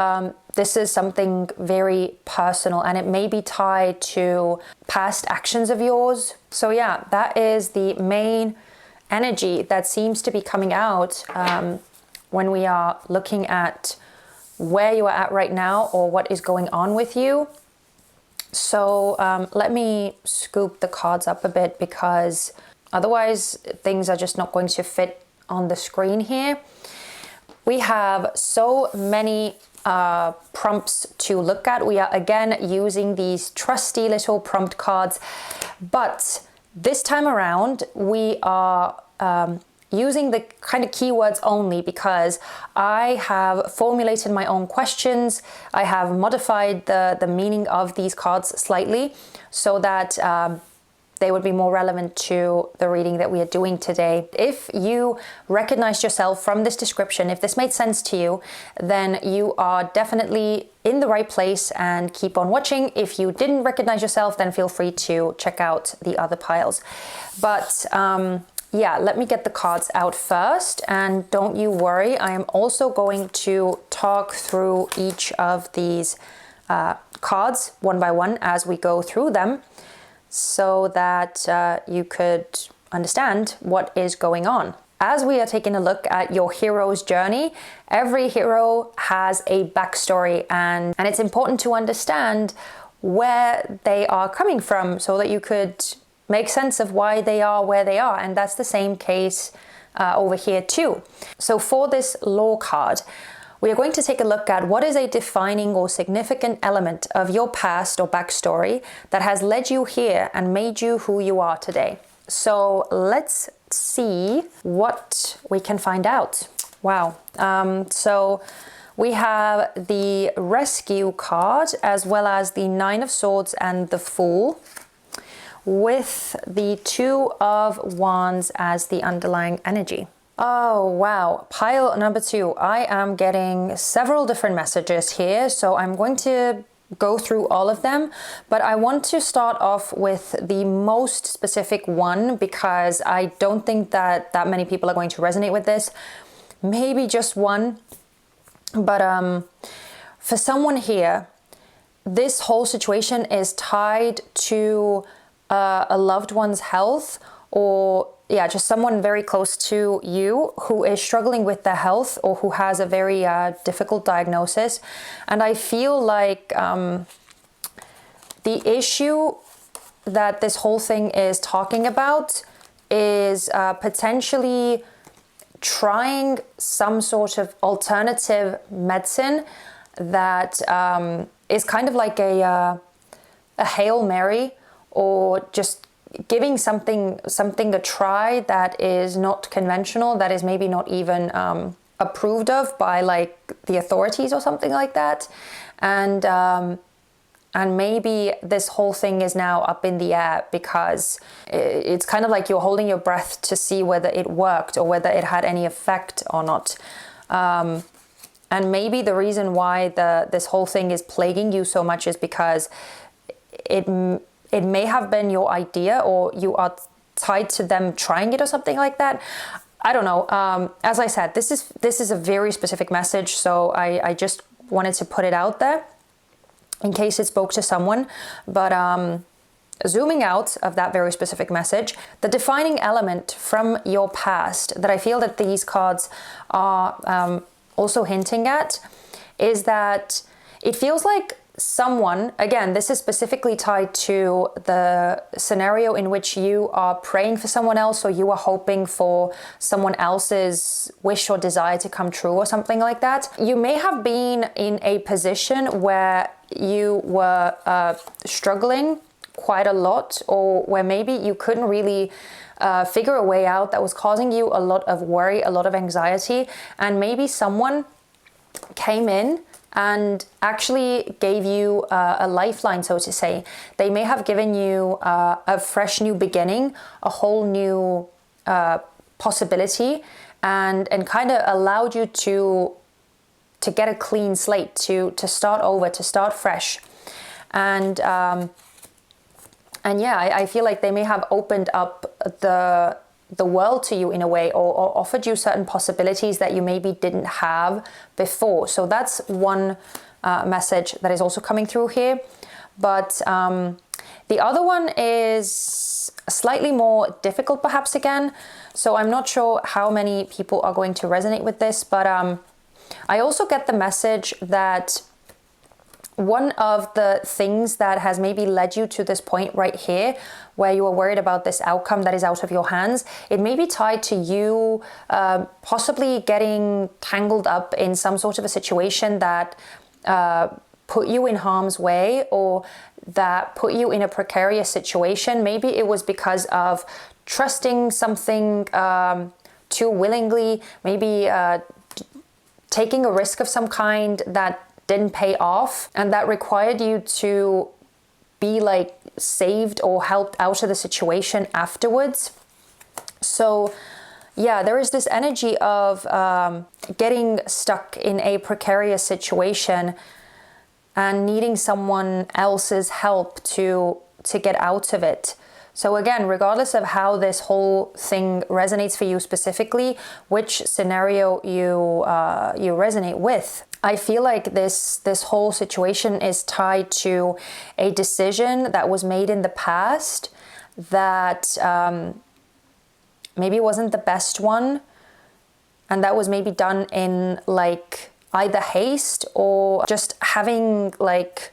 this is something very personal, and it may be tied to past actions of yours. So yeah, that is the main energy that seems to be coming out when we are looking at where you are at right now or what is going on with you. So let me scoop the cards up a bit, because otherwise things are just not going to fit on the screen here. We have so many prompts to look at. We are again using these trusty little prompt cards, but this time around we are using the kind of keywords only, because I have formulated my own questions. I have modified the meaning of these cards slightly so that they would be more relevant to the reading that we are doing today. If you recognized yourself from this description, if this made sense to you, then you are definitely in the right place and keep on watching. If you didn't recognize yourself, then feel free to check out the other piles. But yeah, let me get the cards out first, and don't you worry, I am also going to talk through each of these cards one by one as we go through them, so that you could understand what is going on. As we are taking a look at your hero's journey, every hero has a backstory, and it's important to understand where they are coming from so that you could make sense of why they are where they are. And that's the same case over here too. So for this law card, we are going to take a look at what is a defining or significant element of your past or backstory that has led you here and made you who you are today. So let's see what we can find out. Wow. So we have the Rescue card, as well as the Nine of Swords and the Fool, with the Two of Wands as the underlying energy. Oh, wow. Pile number 2. I am getting several different messages here, so I'm going to go through all of them, but I want to start off with the most specific one because I don't think that many people are going to resonate with this. Maybe just one, but for someone here, this whole situation is tied to a loved one's health, or just someone very close to you who is struggling with their health or who has a very difficult diagnosis. And I feel like the issue that this whole thing is talking about is potentially trying some sort of alternative medicine that is kind of like a Hail Mary, or just giving something a try that is not conventional, that is maybe not even approved of by like the authorities or something like that. And maybe this whole thing is now up in the air because it's kind of like you're holding your breath to see whether it worked or whether it had any effect or not. And maybe the reason why this whole thing is plaguing you so much is because it may have been your idea, or you are tied to them trying it or something like that. I don't know. As I said, this is a very specific message, so I just wanted to put it out there in case it spoke to someone. But zooming out of that very specific message, the defining element from your past that I feel that these cards are also hinting at is that it feels like someone, again, this is specifically tied to the scenario in which you are praying for someone else, or you are hoping for someone else's wish or desire to come true or something like that. You may have been in a position where you were struggling quite a lot, or where maybe you couldn't really figure a way out that was causing you a lot of worry, a lot of anxiety, and maybe someone came in and actually gave you a lifeline, so to say. They may have given you a fresh new beginning, a whole new possibility, and kind of allowed you to get a clean slate, to start over, to start fresh. And yeah, I feel like they may have opened up the world to you in a way, or offered you certain possibilities that you maybe didn't have before. So that's one message that is also coming through here. But the other one is slightly more difficult perhaps again. So I'm not sure how many people are going to resonate with this, but I also get the message that one of the things that has maybe led you to this point right here, where you are worried about this outcome that is out of your hands, it may be tied to you possibly getting tangled up in some sort of a situation that put you in harm's way, or that put you in a precarious situation. Maybe it was because of trusting something too willingly, maybe taking a risk of some kind that didn't pay off, and that required you to be like saved or helped out of the situation afterwards. So yeah, there is this energy of getting stuck in a precarious situation and needing someone else's help to get out of it. So again, regardless of how this whole thing resonates for you specifically, which scenario you resonate with, I feel like this whole situation is tied to a decision that was made in the past that maybe wasn't the best one, and that was maybe done in like either haste or just having like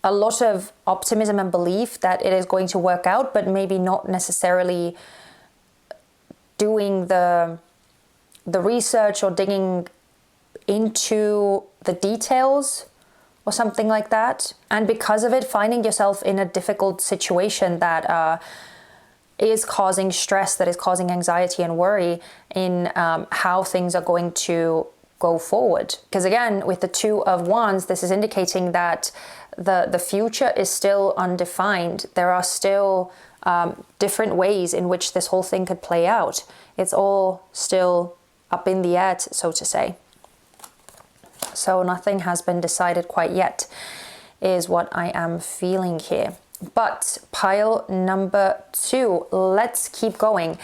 a lot of optimism and belief that it is going to work out, but maybe not necessarily doing the research or digging into the details or something like that. And because of it, finding yourself in a difficult situation that is causing stress, that is causing anxiety and worry in how things are going to go forward. Because again, with the Two of Wands, this is indicating that the future is still undefined. There are still different ways in which this whole thing could play out. It's all still up in the air, so to say. So nothing has been decided quite yet, is what I am feeling here. But pile number 2, let's keep going.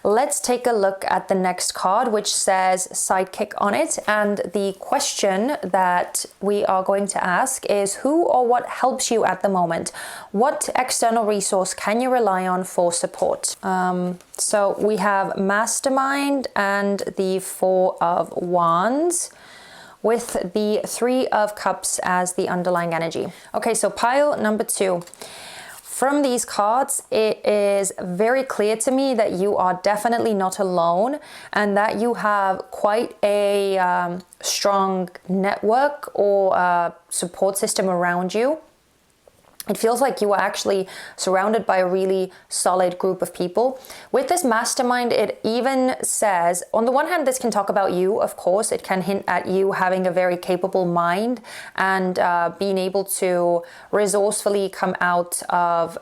Let's take a look at the next card, which says sidekick on it. And the question that we are going to ask is, who or what helps you at the moment? What external resource can you rely on for support? So we have Mastermind and the Four of Wands, with the Three of Cups as the underlying energy. Okay, so pile number 2. From these cards, it is very clear to me that you are definitely not alone, and that you have quite a strong network or support system around you. It feels like you are actually surrounded by a really solid group of people. With this mastermind, it even says, on the one hand, this can talk about you, of course. It can hint at you having a very capable mind and being able to resourcefully come out of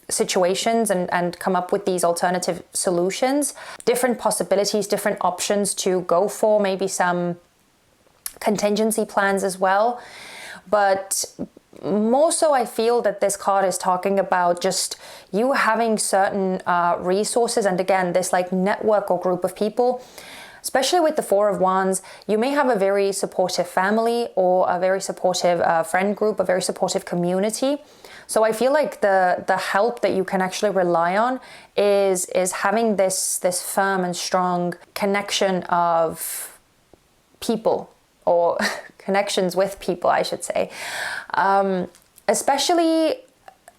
situations and come up with these alternative solutions, different possibilities, different options to go for, maybe some contingency plans as well. But more so, I feel that this card is talking about just you having certain resources, and again, this like network or group of people. Especially with the Four of Wands, you may have a very supportive family or a very supportive friend group, a very supportive community. So I feel like the help that you can actually rely on is having this firm and strong connection of people, or connections with people, I should say. Especially,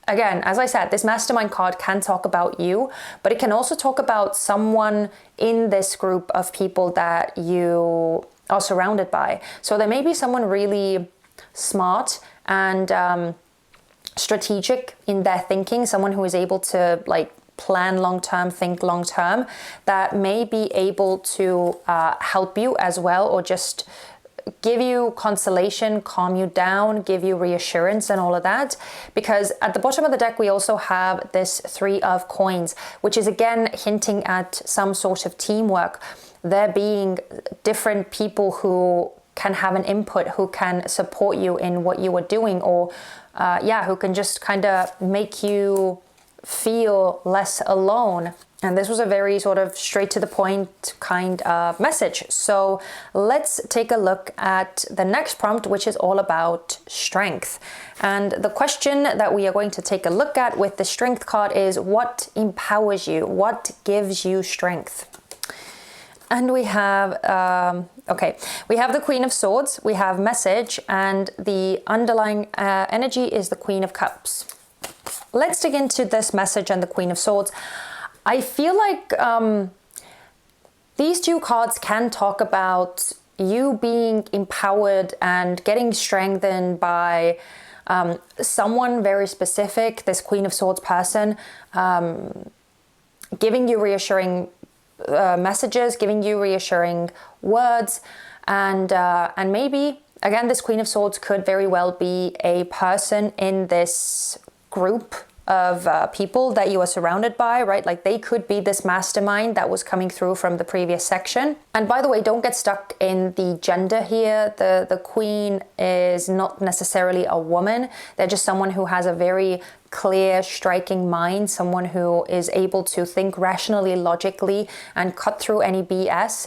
again, as I said, this mastermind card can talk about you, but it can also talk about someone in this group of people that you are surrounded by. So there may be someone really smart and strategic in their thinking, someone who is able to like plan long-term, think long-term, that may be able to help you as well, or just give you consolation, calm you down, give you reassurance and all of that. Because at the bottom of the deck, we also have this Three of Coins, which is again hinting at some sort of teamwork. There being different people who can have an input, who can support you in what you are doing, or who can just kind of make you feel less alone. And this was a very sort of straight to the point kind of message. So let's take a look at the next prompt, which is all about strength. And the question that we are going to take a look at with the strength card is, what empowers you? What gives you strength? And we have, we have the Queen of Swords, we have message, and the underlying energy is the Queen of Cups. Let's dig into this message and the Queen of Swords. I feel like these two cards can talk about you being empowered and getting strengthened by someone very specific, this Queen of Swords person, giving you reassuring messages, giving you reassuring words, and maybe, again, this Queen of Swords could very well be a person in this group of people that you are surrounded by, right? Like they could be this mastermind that was coming through from the previous section. And by the way, don't get stuck in the gender here. The queen is not necessarily a woman. They're just someone who has a very clear, striking mind, someone who is able to think rationally, logically, and cut through any BS,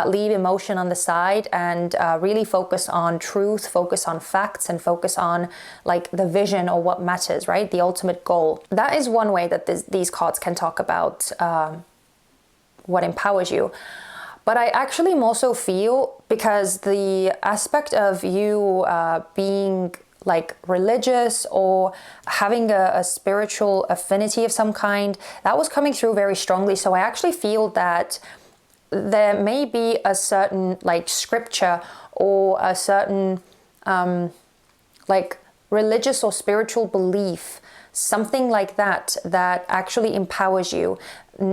leave emotion on the side, and really focus on truth, focus on facts, and focus on like the vision or what matters, right? The ultimate goal. That is one way that these cards can talk about what empowers you. But I actually more so feel, because the aspect of you being like religious or having a spiritual affinity of some kind, that was coming through very strongly. So I actually feel that there may be a certain like scripture or a certain like religious or spiritual belief, something like that, that actually empowers you.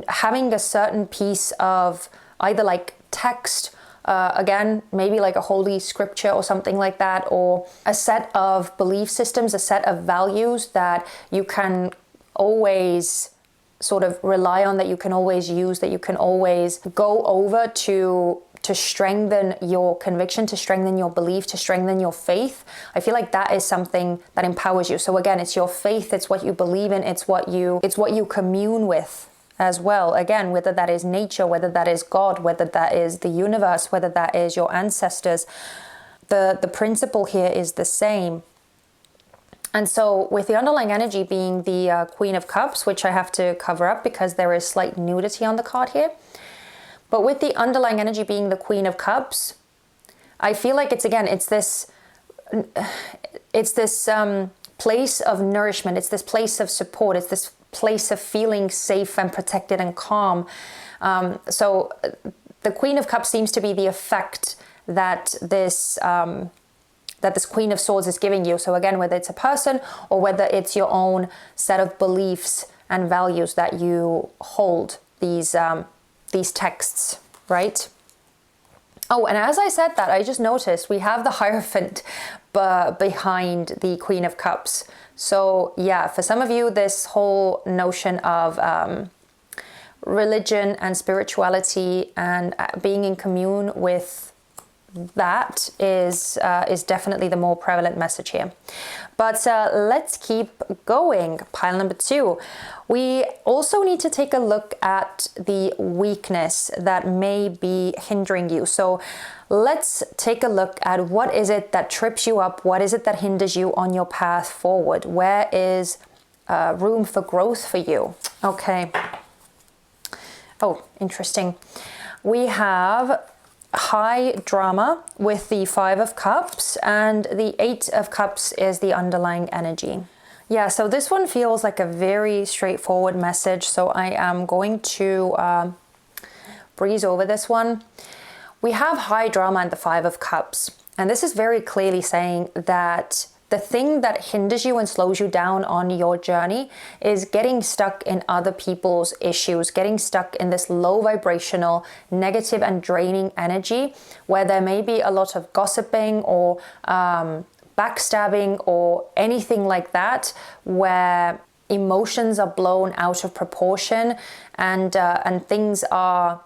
Having a certain piece of either like text, again, maybe like a holy scripture or something like that, or a set of belief systems, a set of values that you can always sort of rely on, that you can always use, that you can always go over to strengthen your conviction, to strengthen your belief, to strengthen your faith. I feel like that is something that empowers you. So again, it's your faith, it's what you believe in, it's what you commune with as well. Again, whether that is nature, whether that is God, whether that is the universe, whether that is your ancestors, the principle here is the same. And so with the underlying energy being the Queen of Cups, which I have to cover up because there is slight nudity on the card here. But with the underlying energy being the Queen of Cups, I feel like it's this place of nourishment. It's this place of support. It's this place of feeling safe and protected and calm. So the Queen of Cups seems to be the effect that this Queen of Swords is giving you. So again, whether it's a person or whether it's your own set of beliefs and values that you hold, these texts, right? Oh, and as I said that, I just noticed we have the Hierophant behind the Queen of Cups. So yeah, for some of you, this whole notion of religion and spirituality and being in commune with that is definitely the more prevalent message here. But let's keep going. Pile number 2. We also need to take a look at the weakness that may be hindering you. So let's take a look at what is it that trips you up? What is it that hinders you on your path forward? Where is room for growth for you? Okay. Oh, interesting. We have high drama with the 5 of Cups, and the 8 of Cups is the underlying energy. Yeah, so this one feels like a very straightforward message, so I am going to breeze over this one. We have high drama and the 5 of Cups, and this is very clearly saying that the thing that hinders you and slows you down on your journey is getting stuck in other people's issues, getting stuck in this low vibrational, negative and draining energy where there may be a lot of gossiping or backstabbing or anything like that, where emotions are blown out of proportion and things are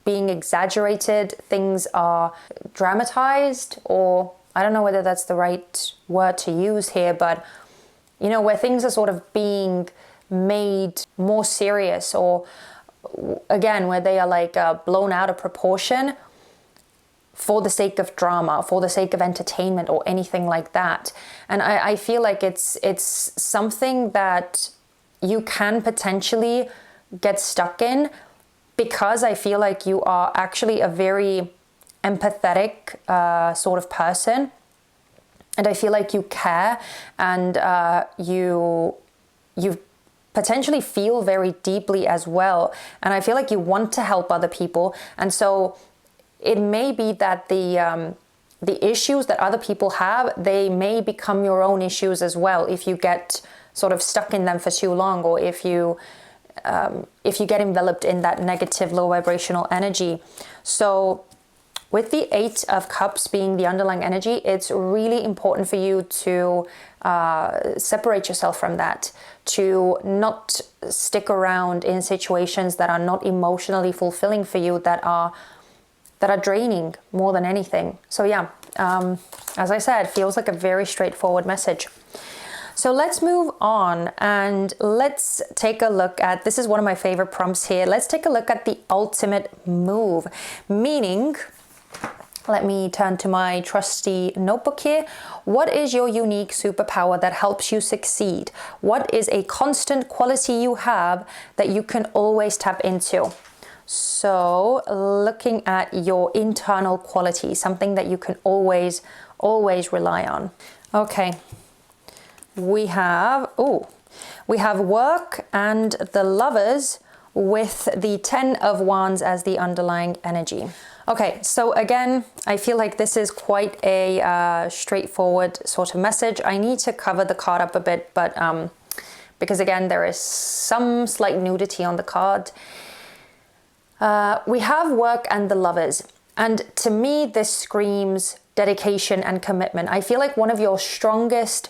being exaggerated, things are dramatized, or I don't know whether that's the right word to use here, but you know, where things are sort of being made more serious, or again, where they are like blown out of proportion for the sake of drama, for the sake of entertainment or anything like that. And I feel like it's something that you can potentially get stuck in, because I feel like you are actually a very empathetic sort of person, and I feel like you care, and you potentially feel very deeply as well, and I feel like you want to help other people. And so it may be that the issues that other people have, they may become your own issues as well if you get sort of stuck in them for too long, or if you get enveloped in that negative low vibrational energy. So with the 8 of Cups being the underlying energy, it's really important for you to separate yourself from that, to not stick around in situations that are not emotionally fulfilling for you, that are draining more than anything. So yeah, as I said, feels like a very straightforward message. So let's move on and let's take a look at, this is one of my favorite prompts here. Let's take a look at the ultimate move, meaning, let me turn to my trusty notebook here. What is your unique superpower that helps you succeed? What is a constant quality you have that you can always tap into? So looking at your internal quality, something that you can always rely on. Okay. We have work and the Lovers with the 10 of Wands as the underlying energy. Okay, so again, I feel like this is quite a straightforward sort of message. I need to cover the card up a bit, but because again, there is some slight nudity on the card. We have work and the Lovers. And to me, this screams dedication and commitment. I feel like one of your strongest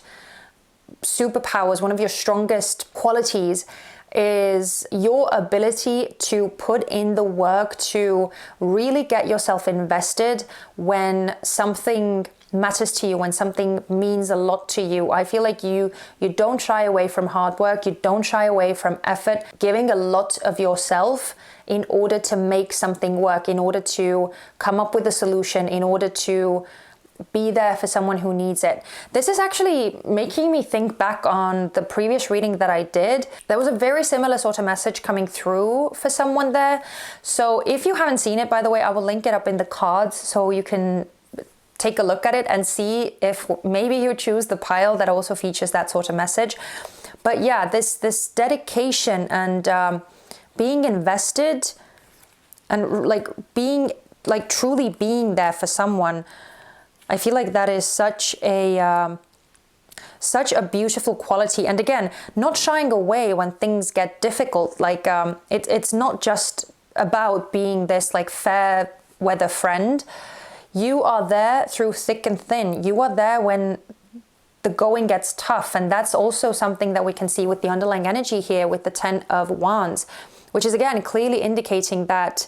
superpowers, one of your strongest qualities is your ability to put in the work to really get yourself invested when something matters to you, when something means a lot to you. I feel like you don't shy away from hard work, you don't shy away from effort, giving a lot of yourself in order to make something work, in order to come up with a solution, in order to be there for someone who needs it. This is actually making me think back on the previous reading that I did. There was a very similar sort of message coming through for someone there. So if you haven't seen it, by the way, I will link it up in the cards so you can take a look at it and see if maybe you choose the pile that also features that sort of message. But yeah, this dedication and being invested and truly being there for someone, I feel like that is such a beautiful quality. And again, not shying away when things get difficult. Like it's not just about being this like fair weather friend. You are there through thick and thin. You are there when the going gets tough. And that's also something that we can see with the underlying energy here with the 10 of Wands, which is again clearly indicating that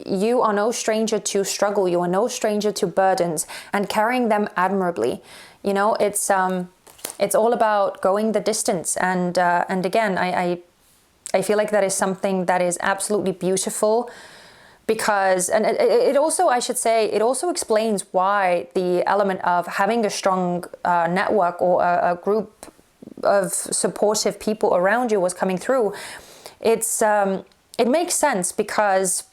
you are no stranger to struggle. You are no stranger to burdens and carrying them admirably. You know, it's all about going the distance. And again, I feel like that is something that is absolutely beautiful. Because, and it also, I should say, it also explains why the element of having a strong network or a group of supportive people around you was coming through. It makes sense because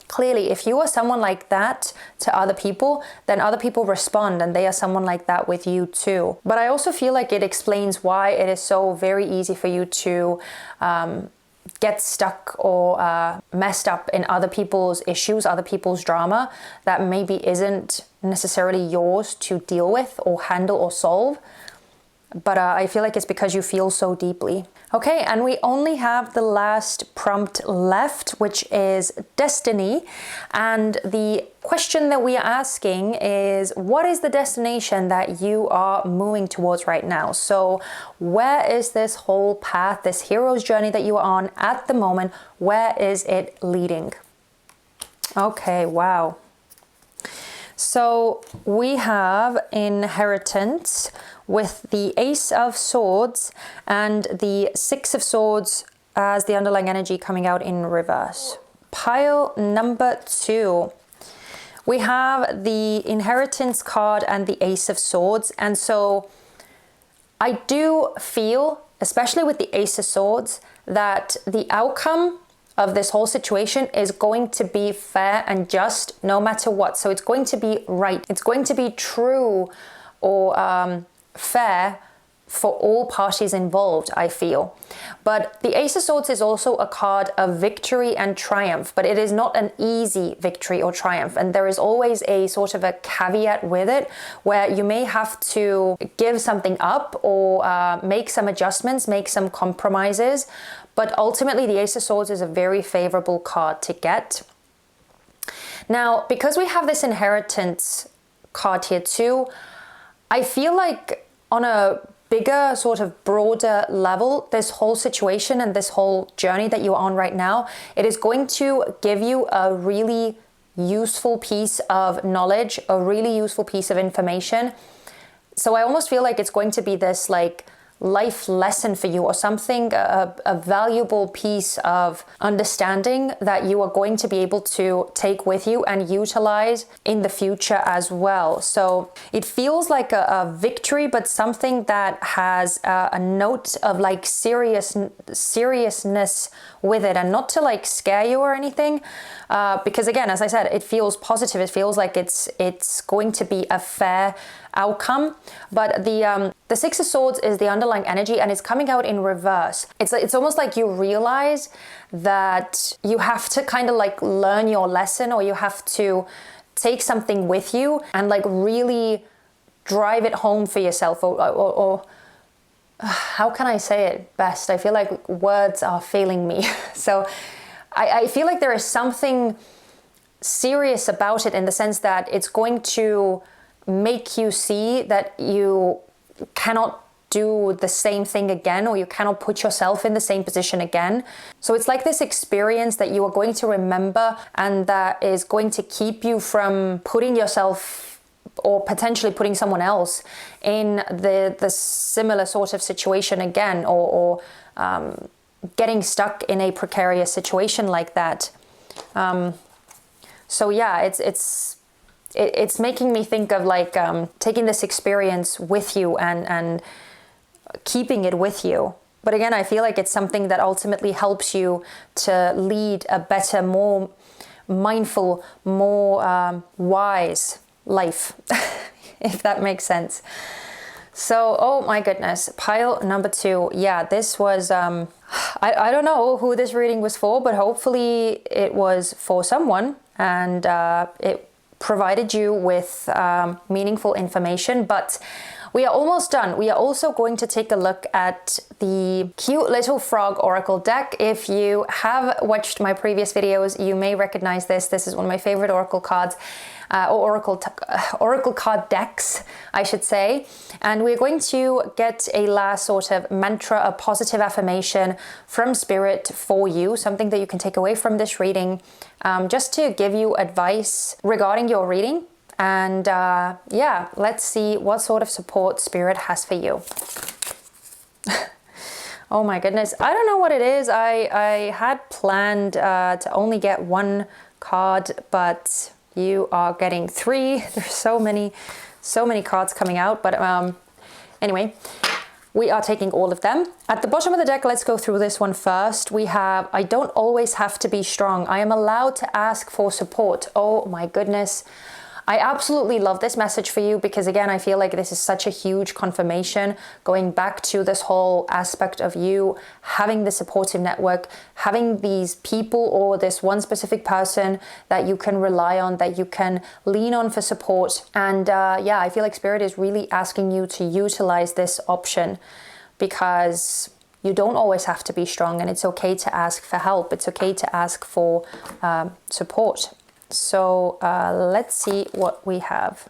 clearly if you are someone like that to other people, then other people respond and they are someone like that with you too. But I also feel like it explains why it is so very easy for you to get stuck or messed up in other people's issues, other people's drama that maybe isn't necessarily yours to deal with or handle or solve. But I feel like it's because you feel so deeply. Okay, and we only have the last prompt left, which is destiny. And the question that we are asking is, what is the destination that you are moving towards right now? So where is this whole path, this hero's journey that you are on at the moment? Where is it leading? Okay, wow. So we have inheritance with the Ace of Swords and the Six of Swords as the underlying energy coming out in reverse. Pile number 2. We have the inheritance card and the Ace of Swords. And so I do feel, especially with the Ace of Swords, that the outcome of this whole situation is going to be fair and just no matter what. So it's going to be right. It's going to be true or fair for all parties involved, I feel. But the Ace of Swords is also a card of victory and triumph, but it is not an easy victory or triumph. And there is always a sort of a caveat with it where you may have to give something up or make some adjustments, make some compromises. But ultimately, the Ace of Swords is a very favorable card to get. Now, because we have this inheritance card here too, I feel like on a bigger, sort of broader level, this whole situation and this whole journey that you're on right now, it is going to give you a really useful piece of knowledge, a really useful piece of information. So I almost feel like it's going to be this like life lesson for you or something, a valuable piece of understanding that you are going to be able to take with you and utilize in the future as well. So it feels like a victory, but something that has a note of like seriousness with it, and not to like scare you or anything, because again, as I said, it feels positive. It feels like it's going to be a fair outcome. But the Six of Swords is the underlying energy and it's coming out in reverse. It's almost like you realize that you have to kind of like learn your lesson, or you have to take something with you and like really drive it home for yourself, or how can I say it best? I feel like words are failing me. So I feel like there is something serious about it, in the sense that it's going to make you see that you cannot do the same thing again, or you cannot put yourself in the same position again. So it's like this experience that you are going to remember, and that is going to keep you from putting yourself, or potentially putting someone else, in the similar sort of situation again, or getting stuck in a precarious situation like that. So yeah, it's making me think of like taking this experience with you and keeping it with you. But again, I feel like it's something that ultimately helps you to lead a better, more mindful, more wise life, if that makes sense. So, oh my goodness, pile number 2. Yeah, this was, I don't know who this reading was for, but hopefully it was for someone, and it provided you with meaningful information. But we are almost done. We are also going to take a look at the cute little frog oracle deck. If you have watched my previous videos, you may recognize this. This is one of my favorite oracle cards, or oracle card decks, I should say. And we're going to get a last sort of mantra, a positive affirmation from Spirit for you, something that you can take away from this reading, just to give you advice regarding your reading. And yeah, let's see what sort of support Spirit has for you. Oh my goodness, I don't know what it is. I had planned to only get 1 card, but you are getting 3. There's so many cards coming out. But anyway, we are taking all of them. At the bottom of the deck, let's go through this one first. We have, I don't always have to be strong. I am allowed to ask for support. Oh my goodness. I absolutely love this message for you, because again, I feel like this is such a huge confirmation, going back to this whole aspect of you having the supportive network, having these people or this one specific person that you can rely on, that you can lean on for support. And yeah, I feel like Spirit is really asking you to utilize this option, because you don't always have to be strong, and it's okay to ask for help. It's okay to ask for support. So let's see what we have.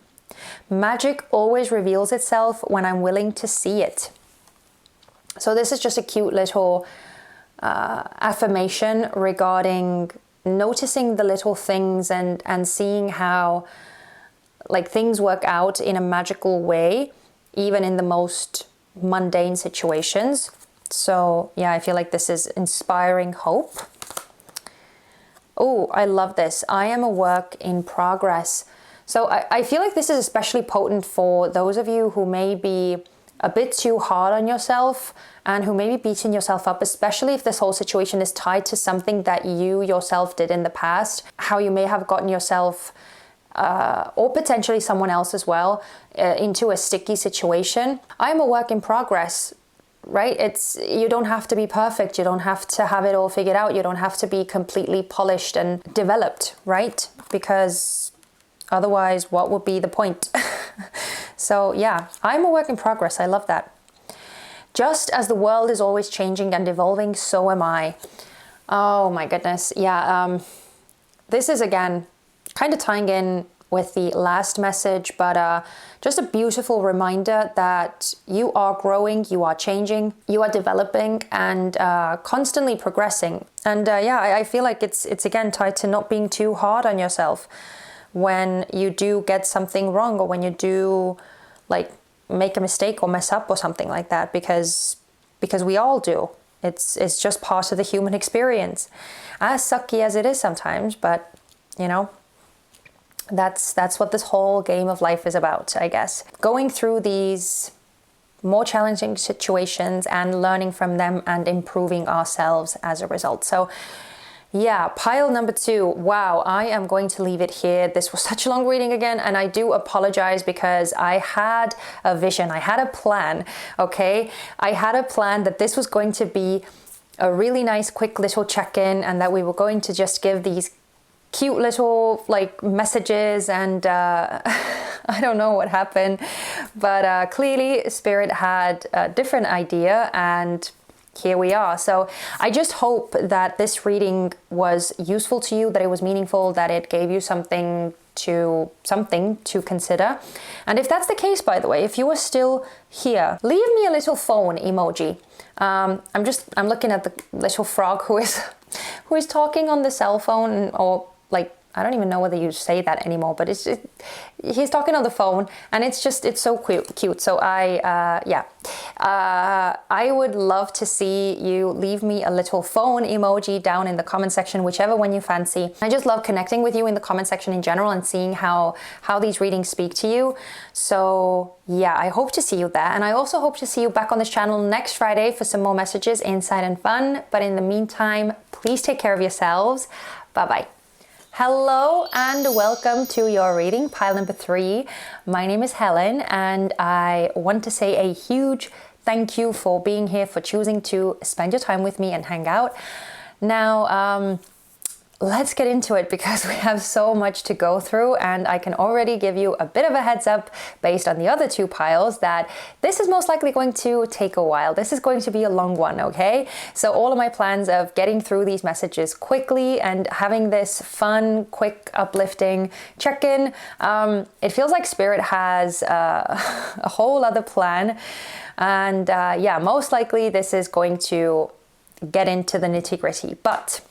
Magic always reveals itself when I'm willing to see it. So this is just a cute little affirmation regarding noticing the little things and seeing how like things work out in a magical way, even in the most mundane situations. So yeah, I feel like this is inspiring hope. Oh, I love this. I am a work in progress. So I feel like this is especially potent for those of you who may be a bit too hard on yourself and who may be beating yourself up, especially if this whole situation is tied to something that you yourself did in the past, how you may have gotten yourself or potentially someone else as well into a sticky situation. I am a work in progress. Right? You don't have to be perfect. You don't have to have it all figured out. You don't have to be completely polished and developed, right? Because otherwise, what would be the point? So yeah, I'm a work in progress. I love that. Just as the world is always changing and evolving, so am I. Oh my goodness. Yeah. This is again, kind of tying in with the last message, but just a beautiful reminder that you are growing, you are changing, you are developing, and constantly progressing. And yeah, I feel like it's again tied to not being too hard on yourself when you do get something wrong, or when you do like make a mistake or mess up or something like that, because we all do. It's just part of the human experience, as sucky as it is sometimes, but you know, that's what this whole game of life is about, I guess. Going through these more challenging situations and learning from them and improving ourselves as a result. So yeah, pile number 2. Wow, I am going to leave it here. This was such a long reading again, and I do apologize because I had a vision. I had a plan, okay? I had a plan that this was going to be a really nice, quick little check-in, and that we were going to just give these cute little like messages, and I don't know what happened, But clearly Spirit had a different idea, and here we are. So I just hope that this reading was useful to you, that it was meaningful, that it gave you something to consider. And if that's the case, by the way, if you are still here, leave me a little phone emoji. I'm looking at the little frog who is talking on the cell phone, or like, I don't even know whether you say that anymore, but he's talking on the phone, and it's so cute. So I would love to see you leave me a little phone emoji down in the comment section, whichever one you fancy. I just love connecting with you in the comment section in general and seeing how these readings speak to you. So yeah, I hope to see you there. And I also hope to see you back on this channel next Friday for some more messages, insight and fun. But in the meantime, please take care of yourselves. Bye-bye. Hello and welcome to your reading, pile number 3. My name is Helen, and I want to say a huge thank you for being here, for choosing to spend your time with me and hang out. Now, let's get into it, because we have so much to go through, and I can already give you a bit of a heads up based on the other 2 piles that this is most likely going to take a while. This is going to be a long one, okay? So all of my plans of getting through these messages quickly and having this fun, quick, uplifting check-in, it feels like Spirit has a whole other plan. And yeah, most likely this is going to get into the nitty-gritty. But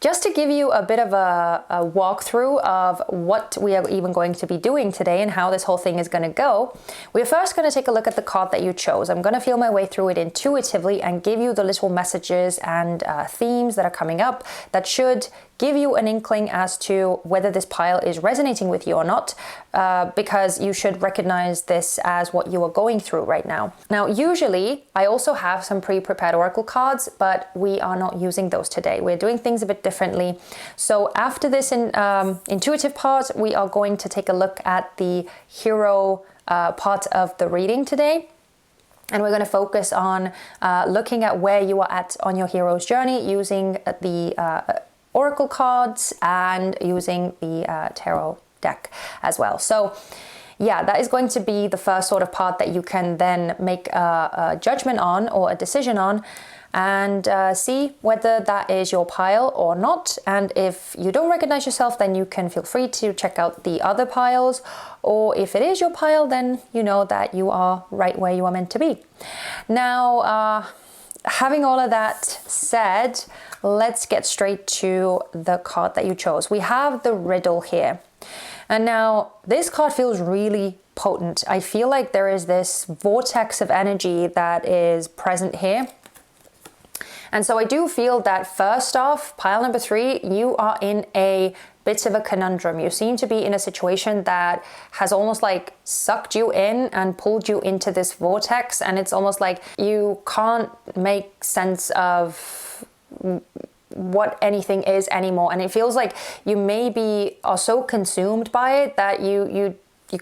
just to give you a bit of a walkthrough of what we are even going to be doing today and how this whole thing is going to go, we're first going to take a look at the card that you chose. I'm going to feel my way through it intuitively and give you the little messages and themes that are coming up that should give you an inkling as to whether this pile is resonating with you or not, because you should recognize this as what you are going through right now. Now, usually I also have some pre-prepared oracle cards, but we are not using those today. We're doing things a bit differently. So after this intuitive part, we are going to take a look at the hero part of the reading today. And we're going to focus on looking at where you are at on your hero's journey using the oracle cards and using the tarot deck as well. So yeah, that is going to be the first sort of part that you can then make a judgment on or a decision on, and see whether that is your pile or not. And if you don't recognize yourself, then you can feel free to check out the other piles, or if it is your pile, then you know that you are right where you are meant to be. Now, having all of that said, let's get straight to the card that you chose. We have the riddle here. And now this card feels really potent. I feel like there is this vortex of energy that is present here. And so I do feel that first off, pile number 3, you are in a bit of a conundrum. You seem to be in a situation that has almost like sucked you in and pulled you into this vortex. And it's almost like you can't make sense of what anything is anymore. And it feels like you maybe are so consumed by it that you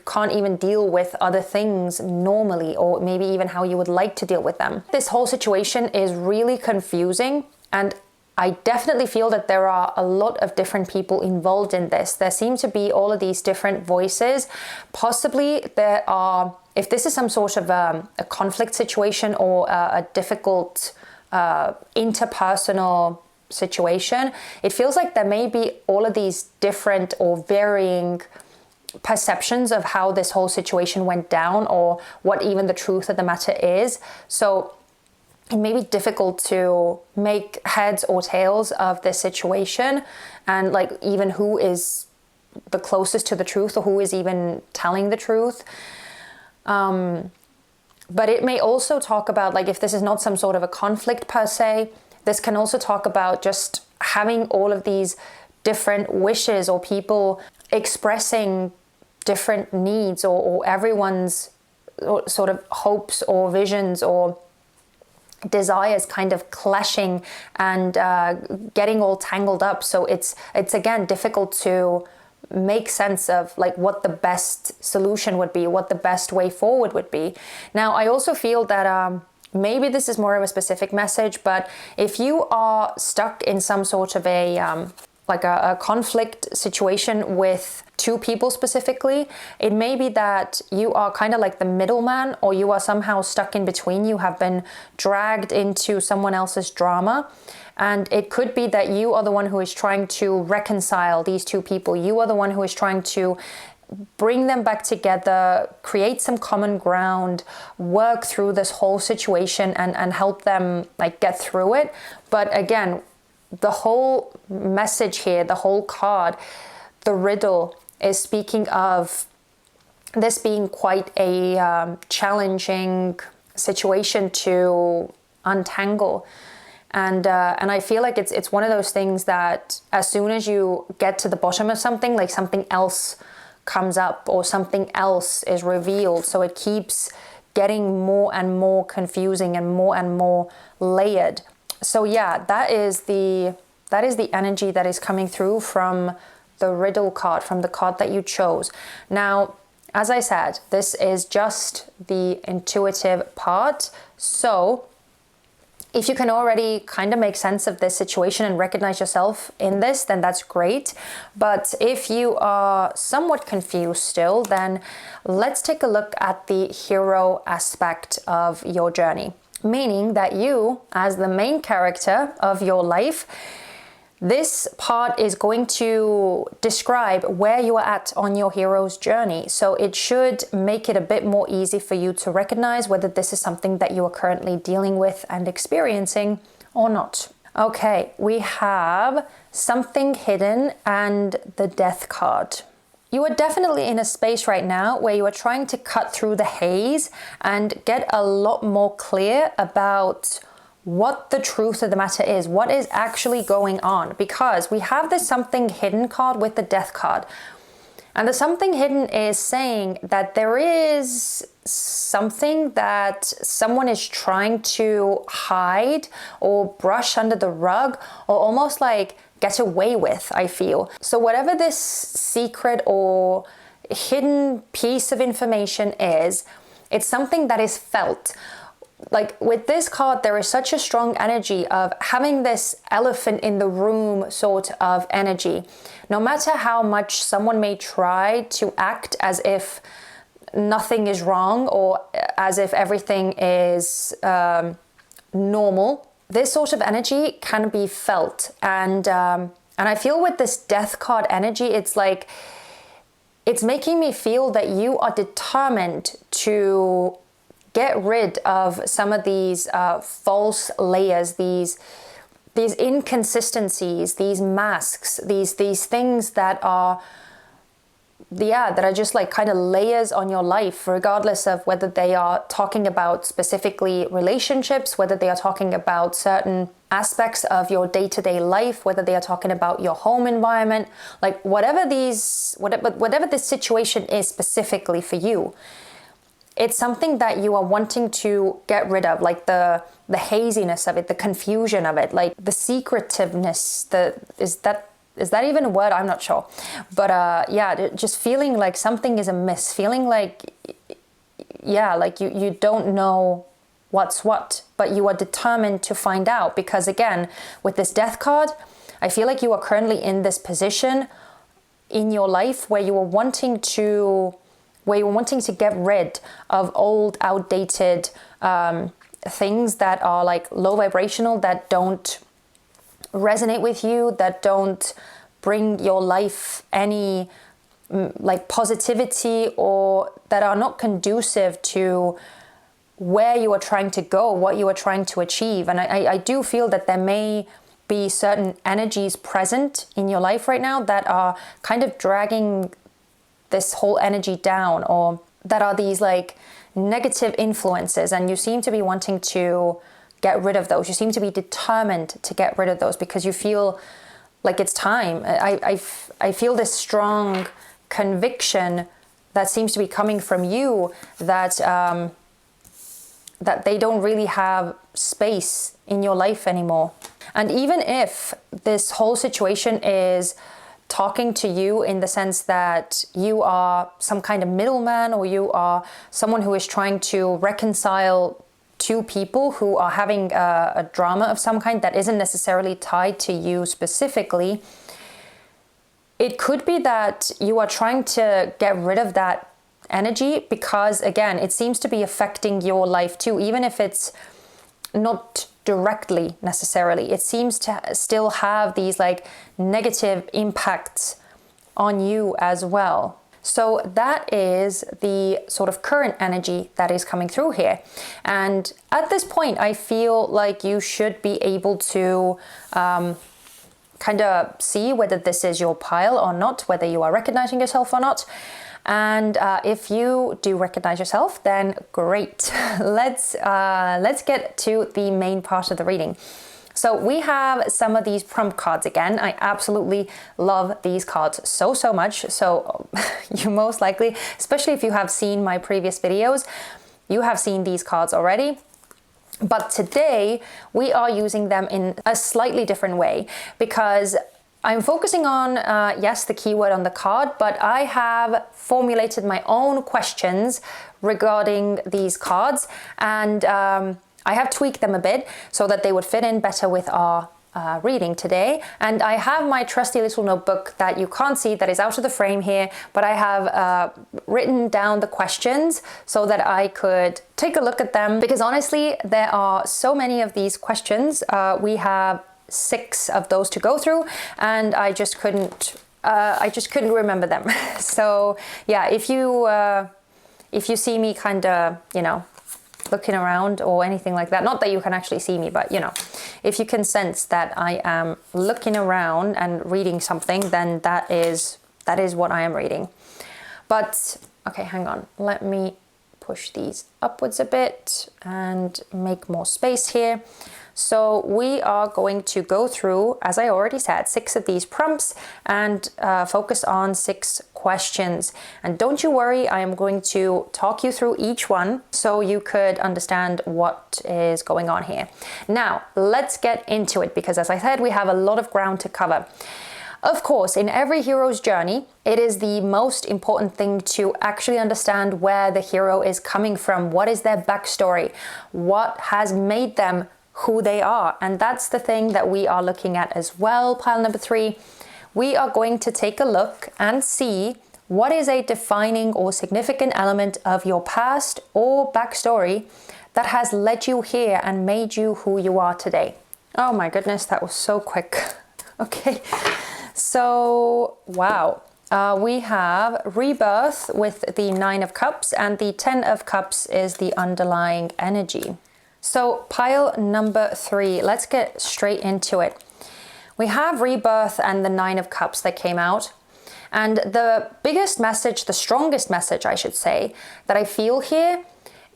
can't even deal with other things normally, or maybe even how you would like to deal with them. This whole situation is really confusing, and I definitely feel that there are a lot of different people involved in this. There seem to be all of these different voices. Possibly there are, if this is some sort of a conflict situation or a difficult interpersonal situation, it feels like there may be all of these different or varying perceptions of how this whole situation went down, or what even the truth of the matter is. So it may be difficult to make heads or tails of this situation, and like even who is the closest to the truth, or who is even telling the truth. But it may also talk about, like, if this is not some sort of a conflict per se, this can also talk about just having all of these different wishes, or people expressing different needs, or everyone's sort of hopes or visions or desires kind of clashing and getting all tangled up. So it's again difficult to make sense of like what the best solution would be, what the best way forward would be. Now, I also feel that maybe this is more of a specific message, but if you are stuck in some sort of a like a conflict situation with two people specifically. It may be that you are kind of like the middleman, or you are somehow stuck in between. You have been dragged into someone else's drama. And it could be that you are the one who is trying to reconcile these two people. You are the one who is trying to bring them back together, create some common ground, work through this whole situation and help them like get through it. But again, the whole message here, the whole card, the riddle is speaking of this being quite a challenging situation to untangle. And I feel like it's one of those things that as soon as you get to the bottom of something, like something else comes up or something else is revealed. So it keeps getting more and more confusing and more layered. So yeah, that is the energy that is coming through from the riddle card, from the card that you chose. Now, as I said, this is just the intuitive part. So if you can already kind of make sense of this situation and recognize yourself in this, then that's great. But if you are somewhat confused still, then let's take a look at the hero aspect of your journey. Meaning that you, as the main character of your life, this part is going to describe where you are at on your hero's journey. So it should make it a bit more easy for you to recognize whether this is something that you are currently dealing with and experiencing or not. Okay, we have something hidden and the death card. You are definitely in a space right now where you are trying to cut through the haze and get a lot more clear about what the truth of the matter is, what is actually going on, because we have this something hidden card with the death card. And the something hidden is saying that there is something that someone is trying to hide or brush under the rug or almost like get away with, I feel. So whatever this secret or hidden piece of information is, it's something that is felt. Like with this card, there is such a strong energy of having this elephant in the room sort of energy. No matter how much someone may try to act as if nothing is wrong or as if everything is normal, this sort of energy can be felt. And I feel with this death card energy, it's like, it's making me feel that you are determined to get rid of some of these false layers, these inconsistencies, these masks, these things that are just like kind of layers on your life, regardless of whether they are talking about specifically relationships, whether they are talking about certain aspects of your day-to-day life, whether they are talking about your home environment, like whatever this situation is specifically for you. It's something that you are wanting to get rid of, like the haziness of it, the confusion of it, like the secretiveness. Is that even a word? I'm not sure. But just feeling like something is amiss, feeling like, like you don't know what's what, but you are determined to find out. Because again, with this death card, I feel like you are currently in this position in your life where you are wanting to get rid of old, outdated things that are like low vibrational, that don't resonate with you, that don't bring your life any like positivity, or that are not conducive to where you are trying to go, what you are trying to achieve. And I do feel that there may be certain energies present in your life right now that are kind of dragging this whole energy down, or that are these like negative influences, and you seem to be wanting to get rid of those. You seem to be determined to get rid of those because you feel like it's time. I feel this strong conviction that seems to be coming from you that that they don't really have space in your life anymore. And even if this whole situation is talking to you in the sense that you are some kind of middleman, or you are someone who is trying to reconcile two people who are having a drama of some kind that isn't necessarily tied to you specifically, it could be that you are trying to get rid of that energy because, again, it seems to be affecting your life too, even if it's not directly necessarily. It seems to still have these like negative impacts on you as well. So that is the sort of current energy that is coming through here. And at this point, I feel like you should be able to kind of see whether this is your pile or not, whether you are recognizing yourself or not. And if you do recognize yourself, then great. Let's get to the main part of the reading. So we have some of these prompt cards again. I absolutely love these cards so much. So you most likely, especially if you have seen my previous videos, you have seen these cards already. But today we are using them in a slightly different way because I'm focusing on, yes, the keyword on the card, but I have formulated my own questions regarding these cards, and I have tweaked them a bit so that they would fit in better with our reading today. And I have my trusty little notebook that you can't see, that is out of the frame here, but I have written down the questions so that I could take a look at them, because honestly, there are so many of these questions. We have 6 of those to go through, and I just couldn't remember them. So yeah, if you see me kind of, you know, looking around or anything like that, not that you can actually see me, but you know, if you can sense that I am looking around and reading something, then that is what I am reading. But okay, hang on, let me push these upwards a bit and make more space here. So we are going to go through, as I already said, 6 of these prompts and focus on 6 questions. And don't you worry, I am going to talk you through each one so you could understand what is going on here. Now, let's get into it, because as I said, we have a lot of ground to cover. Of course, in every hero's journey, it is the most important thing to actually understand where the hero is coming from. What is their backstory? What has made them who they are? And that's the thing that we are looking at as well. Pile number 3, we are going to take a look and see what is a defining or significant element of your past or backstory that has led you here and made you who you are today. Oh my goodness, that was so quick. Okay, so wow. We have rebirth with the 9 of Cups, and the 10 of Cups is the underlying energy. So pile number 3, let's get straight into it. We have rebirth and the 9 of Cups that came out. And the biggest message, the strongest message, I should say, that I feel here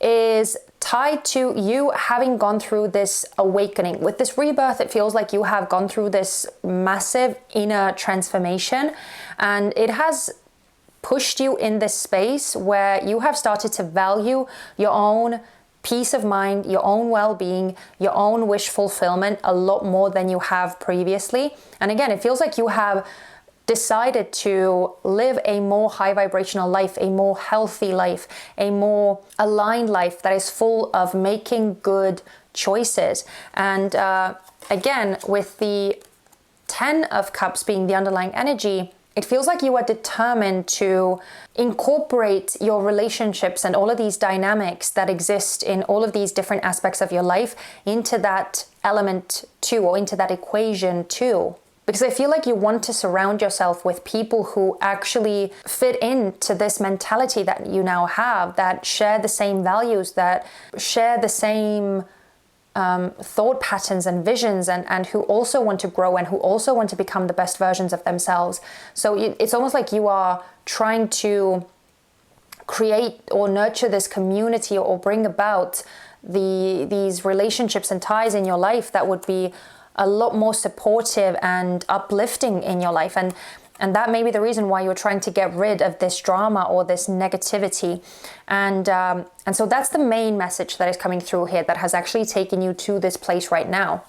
is tied to you having gone through this awakening. With this rebirth, it feels like you have gone through this massive inner transformation, and it has pushed you in this space where you have started to value your own peace of mind, your own well-being, your own wish fulfillment a lot more than you have previously. And again, it feels like you have decided to live a more high vibrational life, a more healthy life, a more aligned life that is full of making good choices. And again, with the 10 of Cups being the underlying energy, it feels like you are determined to incorporate your relationships and all of these dynamics that exist in all of these different aspects of your life into that element too, or into that equation too. Because I feel like you want to surround yourself with people who actually fit into this mentality that you now have, that share the same values, that share the same thought patterns and visions, and who also want to grow and who also want to become the best versions of themselves. So it's almost like you are trying to create or nurture this community or bring about these relationships and ties in your life that would be a lot more supportive and uplifting in your life. And that may be the reason why you're trying to get rid of this drama or this negativity. And so that's the main message that is coming through here that has actually taken you to this place right now.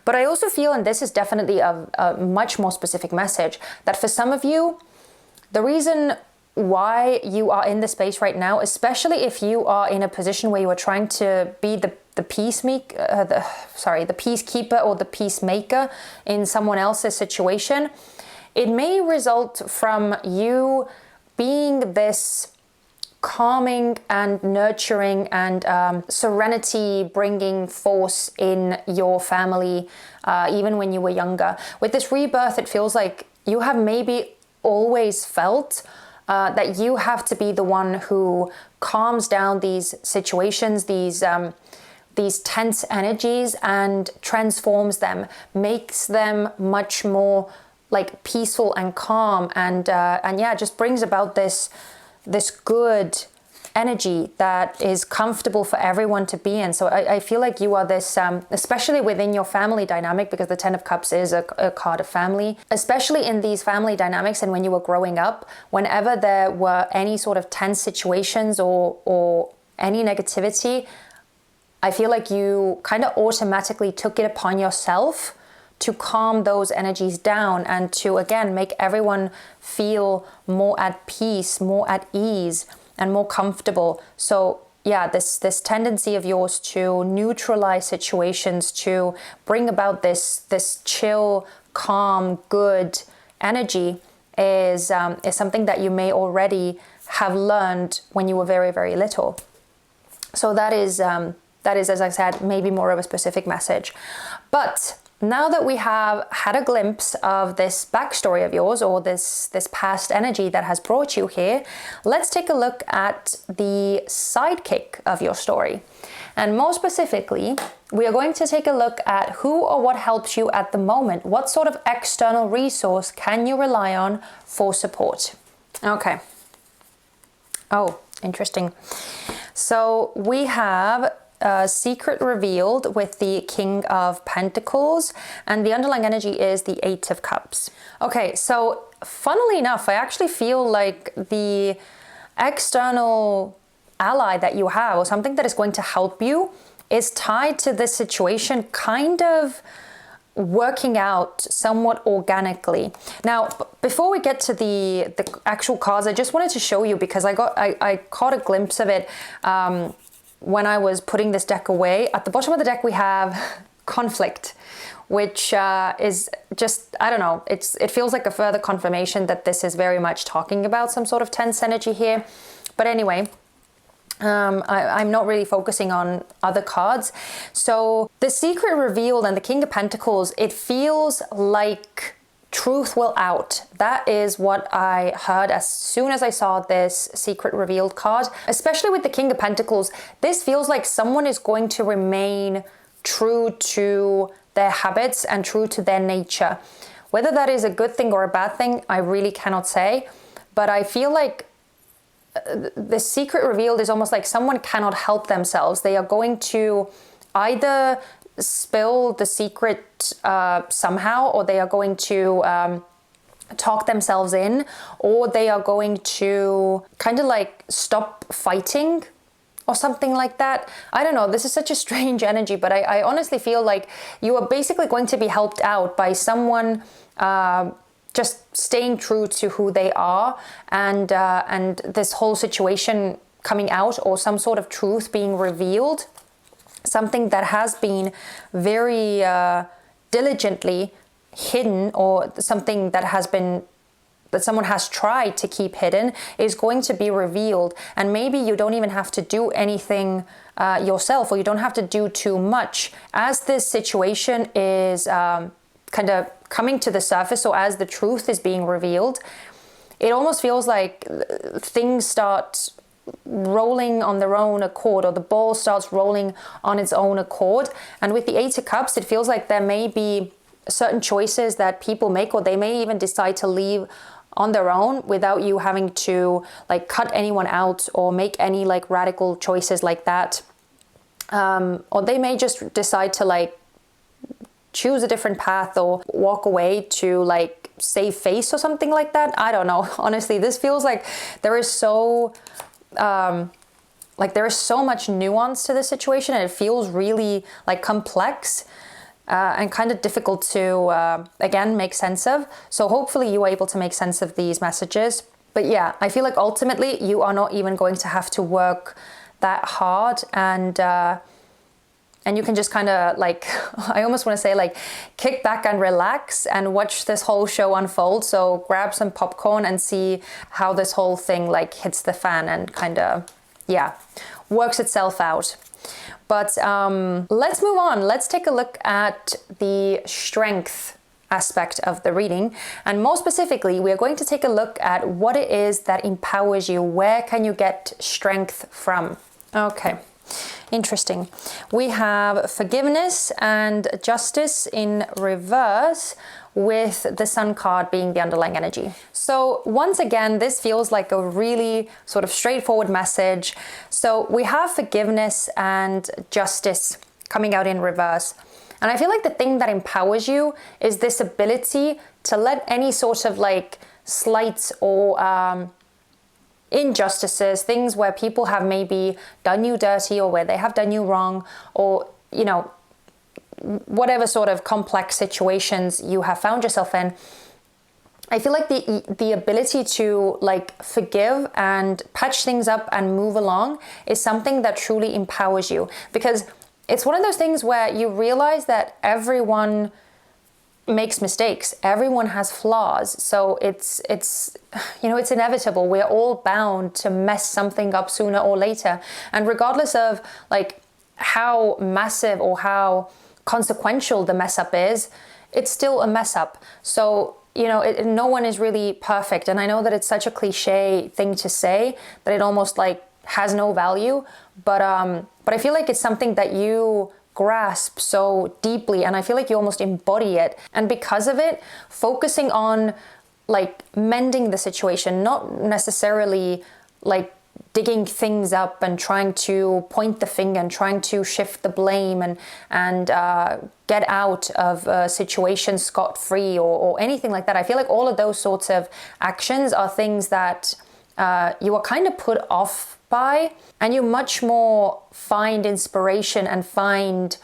But I also feel, and this is definitely a much more specific message, that for some of you, the reason why you are in this space right now, especially if you are in a position where you are trying to be the peacekeeper or the peacemaker in someone else's situation, it may result from you being this calming and nurturing and serenity bringing force in your family, even when you were younger. With this rebirth, it feels like you have maybe always felt that you have to be the one who calms down these situations, these tense energies, and transforms them, makes them much more like peaceful and calm, and yeah, just brings about this good energy that is comfortable for everyone to be in. So I feel like you are this, especially within your family dynamic, because the Ten of Cups is a card of family, especially in these family dynamics and when you were growing up, whenever there were any sort of tense situations or any negativity, I feel like you kind of automatically took it upon yourself to calm those energies down and to, again, make everyone feel more at peace, more at ease, and more comfortable. So yeah, this tendency of yours to neutralize situations, to bring about this chill, calm, good energy is something that you may already have learned when you were very, very little. So that is, as I said, maybe more of a specific message. But now that we have had a glimpse of this backstory of yours, or this past energy that has brought you here, let's take a look at the sidekick of your story. And more specifically, we are going to take a look at who or what helps you at the moment. What sort of external resource can you rely on for support? Okay. Oh, interesting. So we have secret revealed with the King of Pentacles, and the underlying energy is the Eight of Cups. Okay, so funnily enough, I actually feel like the external ally that you have, or something that is going to help you, is tied to this situation kind of working out somewhat organically. Now, before we get to the actual cards, I just wanted to show you, because I caught a glimpse of it when I was putting this deck away. At the bottom of the deck we have conflict, which is just, I don't know, it feels like a further confirmation that this is very much talking about some sort of tense energy here. But anyway, I'm not really focusing on other cards. So the secret revealed and the King of Pentacles, it feels like truth will out. That is what I heard as soon as I saw this secret revealed card. Especially with the King of Pentacles, this feels like someone is going to remain true to their habits and true to their nature. Whether that is a good thing or a bad thing, I really cannot say. But I feel like the secret revealed is almost like someone cannot help themselves. They are going to either spill the secret somehow, or they are going to talk themselves in, or they are going to kind of like stop fighting or something like that. I don't know, this is such a strange energy, but I honestly feel like you are basically going to be helped out by someone just staying true to who they are, and this whole situation coming out, or some sort of truth being revealed, something that has been very diligently hidden, or something that someone has tried to keep hidden, is going to be revealed. And maybe you don't even have to do anything yourself, or you don't have to do too much, as this situation is kind of coming to the surface, or as the truth is being revealed. It almost feels like things start rolling on their own accord, or the ball starts rolling on its own accord. And with the Eight of Cups, it feels like there may be certain choices that people make, or they may even decide to leave on their own without you having to like cut anyone out or make any like radical choices like that. Or they may just decide to like choose a different path, or walk away to like save face or something like that. I don't know. Honestly, this feels like there is so much nuance to this situation, and it feels really like complex and kind of difficult to again make sense of. So hopefully you are able to make sense of these messages. But yeah, I feel like ultimately you are not even going to have to work that hard, and And you can just kind of like, I almost want to say like, kick back and relax and watch this whole show unfold. So grab some popcorn and see how this whole thing like hits the fan and kind of, yeah, works itself out. But let's move on. Let's take a look at the strength aspect of the reading. And more specifically, we are going to take a look at what it is that empowers you. Where can you get strength from? Okay. Interesting. We have forgiveness and justice in reverse, with the Sun card being the underlying energy. So once again, this feels like a really sort of straightforward message. So we have forgiveness and justice coming out in reverse. And I feel like the thing that empowers you is this ability to let any sort of like slights or injustices, things where people have maybe done you dirty or where they have done you wrong, or, you know, whatever sort of complex situations you have found yourself in. I feel like the ability to like forgive and patch things up and move along is something that truly empowers you, because it's one of those things where you realize that everyone makes mistakes. Everyone has flaws. So it's you know, it's inevitable. We're all bound to mess something up sooner or later. And regardless of like how massive or how consequential the mess up is, it's still a mess up. So, you know, no one is really perfect. And I know that it's such a cliche thing to say that it almost like has no value, but I feel like it's something that you grasp so deeply, and I feel like you almost embody it. And because of it, focusing on like mending the situation, not necessarily like digging things up and trying to point the finger and trying to shift the blame and get out of a situation scot-free or anything like that. I feel like all of those sorts of actions are things that you are kind of put off by, and you much more find inspiration and find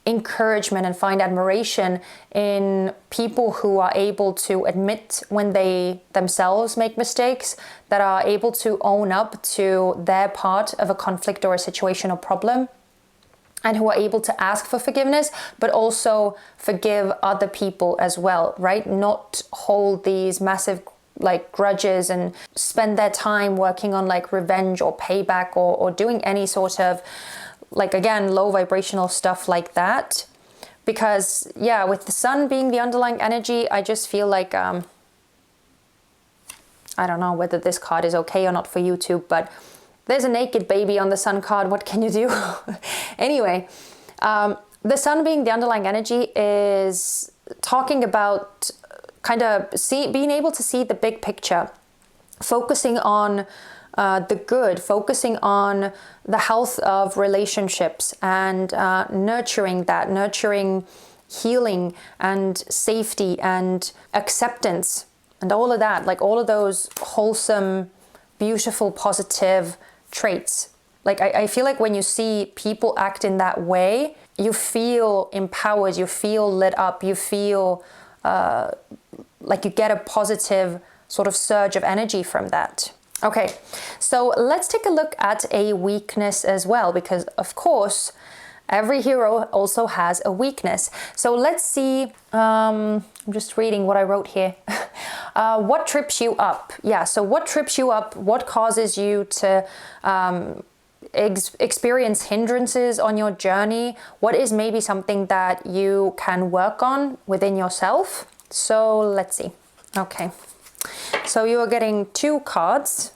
encouragement and find admiration in people who are able to admit when they themselves make mistakes, that are able to own up to their part of a conflict or a situation or problem, and who are able to ask for forgiveness, but also forgive other people as well, right? Not hold these massive like grudges and spend their time working on like revenge or payback or doing any sort of like, again, low vibrational stuff like that. Because yeah, with the Sun being the underlying energy, I just feel like I don't know whether this card is okay or not for YouTube, but there's a naked baby on the Sun card. What can you do? Anyway, the Sun being the underlying energy is talking about kind of being able to see the big picture, focusing on the good, focusing on the health of relationships and nurturing healing and safety and acceptance and all of that, like all of those wholesome, beautiful, positive traits. Like I feel like when you see people act in that way, you feel empowered, you feel lit up, you feel like you get a positive sort of surge of energy from that. Okay, so let's take a look at a weakness as well, because of course every hero also has a weakness. So let's see, I'm just reading what I wrote here. What trips you up? Yeah, so what trips you up? What causes you to experience hindrances on your journey? What is maybe something that you can work on within yourself? So let's see. Okay, so you are getting 2 cards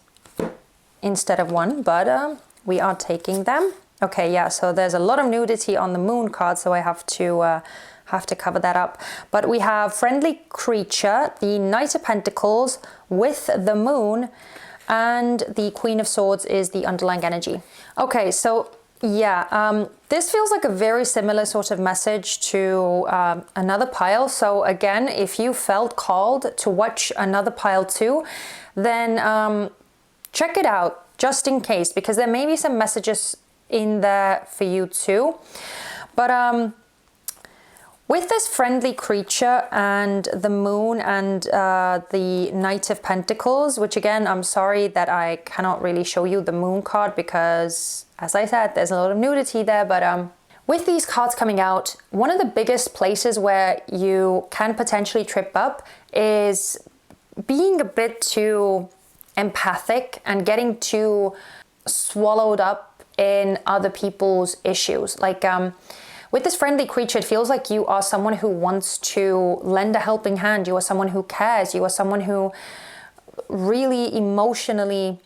instead of 1, but we are taking them. Okay, yeah, so there's a lot of nudity on the Moon card, so I have to cover that up. But we have friendly creature, the Knight of Pentacles with the Moon, and the Queen of Swords is the underlying energy. Okay, so yeah, this feels like a very similar sort of message to another pile. So again, if you felt called to watch another pile too, then check it out just in case, because there may be some messages in there for you too. But With this friendly creature and the moon and the Knight of Pentacles, which again, I'm sorry that I cannot really show you the moon card because, as I said, there's a lot of nudity there. But with these cards coming out, one of the biggest places where you can potentially trip up is being a bit too empathic and getting too swallowed up in other people's issues. Like, with this friendly creature, it feels like you are someone who wants to lend a helping hand. You are someone who cares. You are someone who really emotionally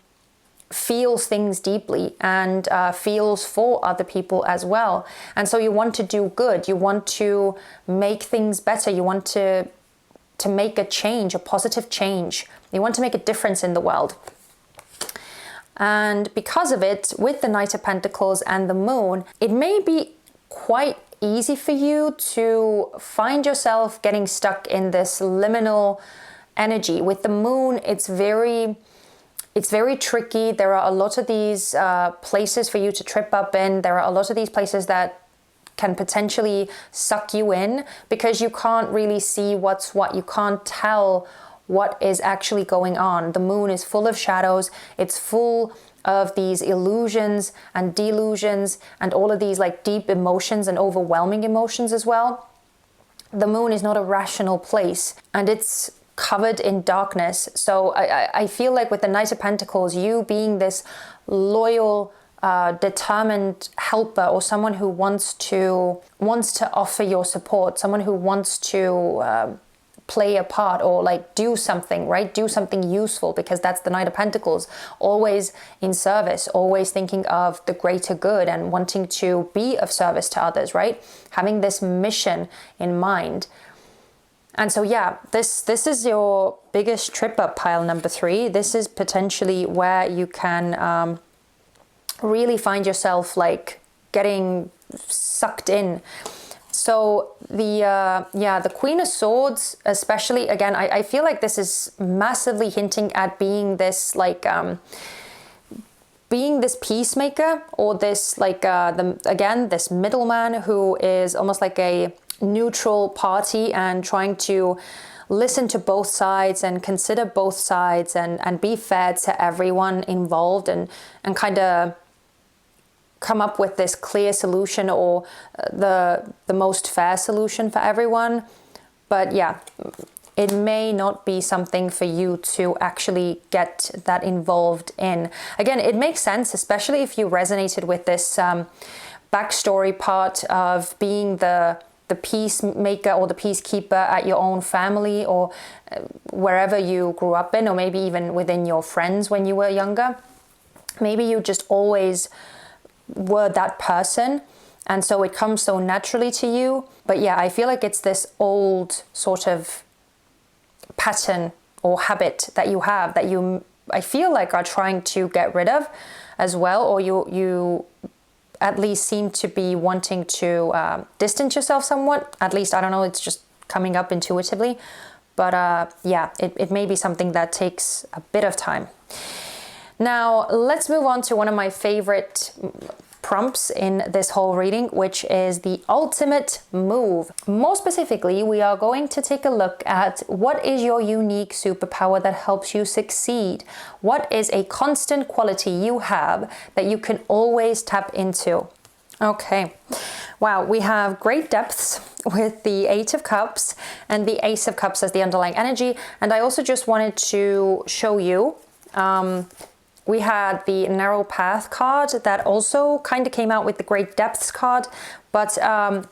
feels things deeply and feels for other people as well. And so you want to do good. You want to make things better. You want to make a change, a positive change. You want to make a difference in the world. And because of it, with the Knight of Pentacles and the Moon, it may be quite easy for you to find yourself getting stuck in this liminal energy. With the Moon, it's very tricky. There are a lot of these places for you to trip up in. There are a lot of these places that can potentially suck you in because you can't really see what's what. You can't tell what is actually going on. The Moon is full of shadows. It's full of these illusions and delusions and all of these like deep emotions and overwhelming emotions as well. The Moon is not a rational place and it's covered in darkness. So I feel like with the Knight of Pentacles, you being this loyal, determined helper, or someone who wants to offer your support, someone who wants to play a part or like do something, right? Do something useful, because that's the Knight of Pentacles, always in service, always thinking of the greater good and wanting to be of service to others, right? Having this mission in mind. And so, yeah, this is your biggest trip up pile number 3. This is potentially where you can really find yourself like getting sucked in. So the Queen of Swords, especially, again, I feel like this is massively hinting at being this like being this peacemaker, or this like this middleman who is almost like a neutral party and trying to listen to both sides and consider both sides and be fair to everyone involved and kind of come up with this clear solution, or the most fair solution for everyone. But yeah, it may not be something for you to actually get that involved in. Again, it makes sense, especially if you resonated with this backstory part of being the peacemaker or the peacekeeper at your own family, or wherever you grew up in, or maybe even within your friends when you were younger. Maybe you just always were that person, and so it comes so naturally to you. But yeah, I feel like it's this old sort of pattern or habit that you have that you, I feel like, are trying to get rid of as well, or you at least seem to be wanting to distance yourself somewhat. At least, I don't know, it's just coming up intuitively. But yeah, it may be something that takes a bit of time. Now, let's move on to one of my favorite prompts in this whole reading, which is the ultimate move. More specifically, we are going to take a look at what is your unique superpower that helps you succeed. What is a constant quality you have that you can always tap into? Okay. Wow, we have great depths with the 8 of Cups and the Ace of Cups as the underlying energy. And I also just wanted to show you we had the Narrow Path card that also kind of came out with the Great Depths card. But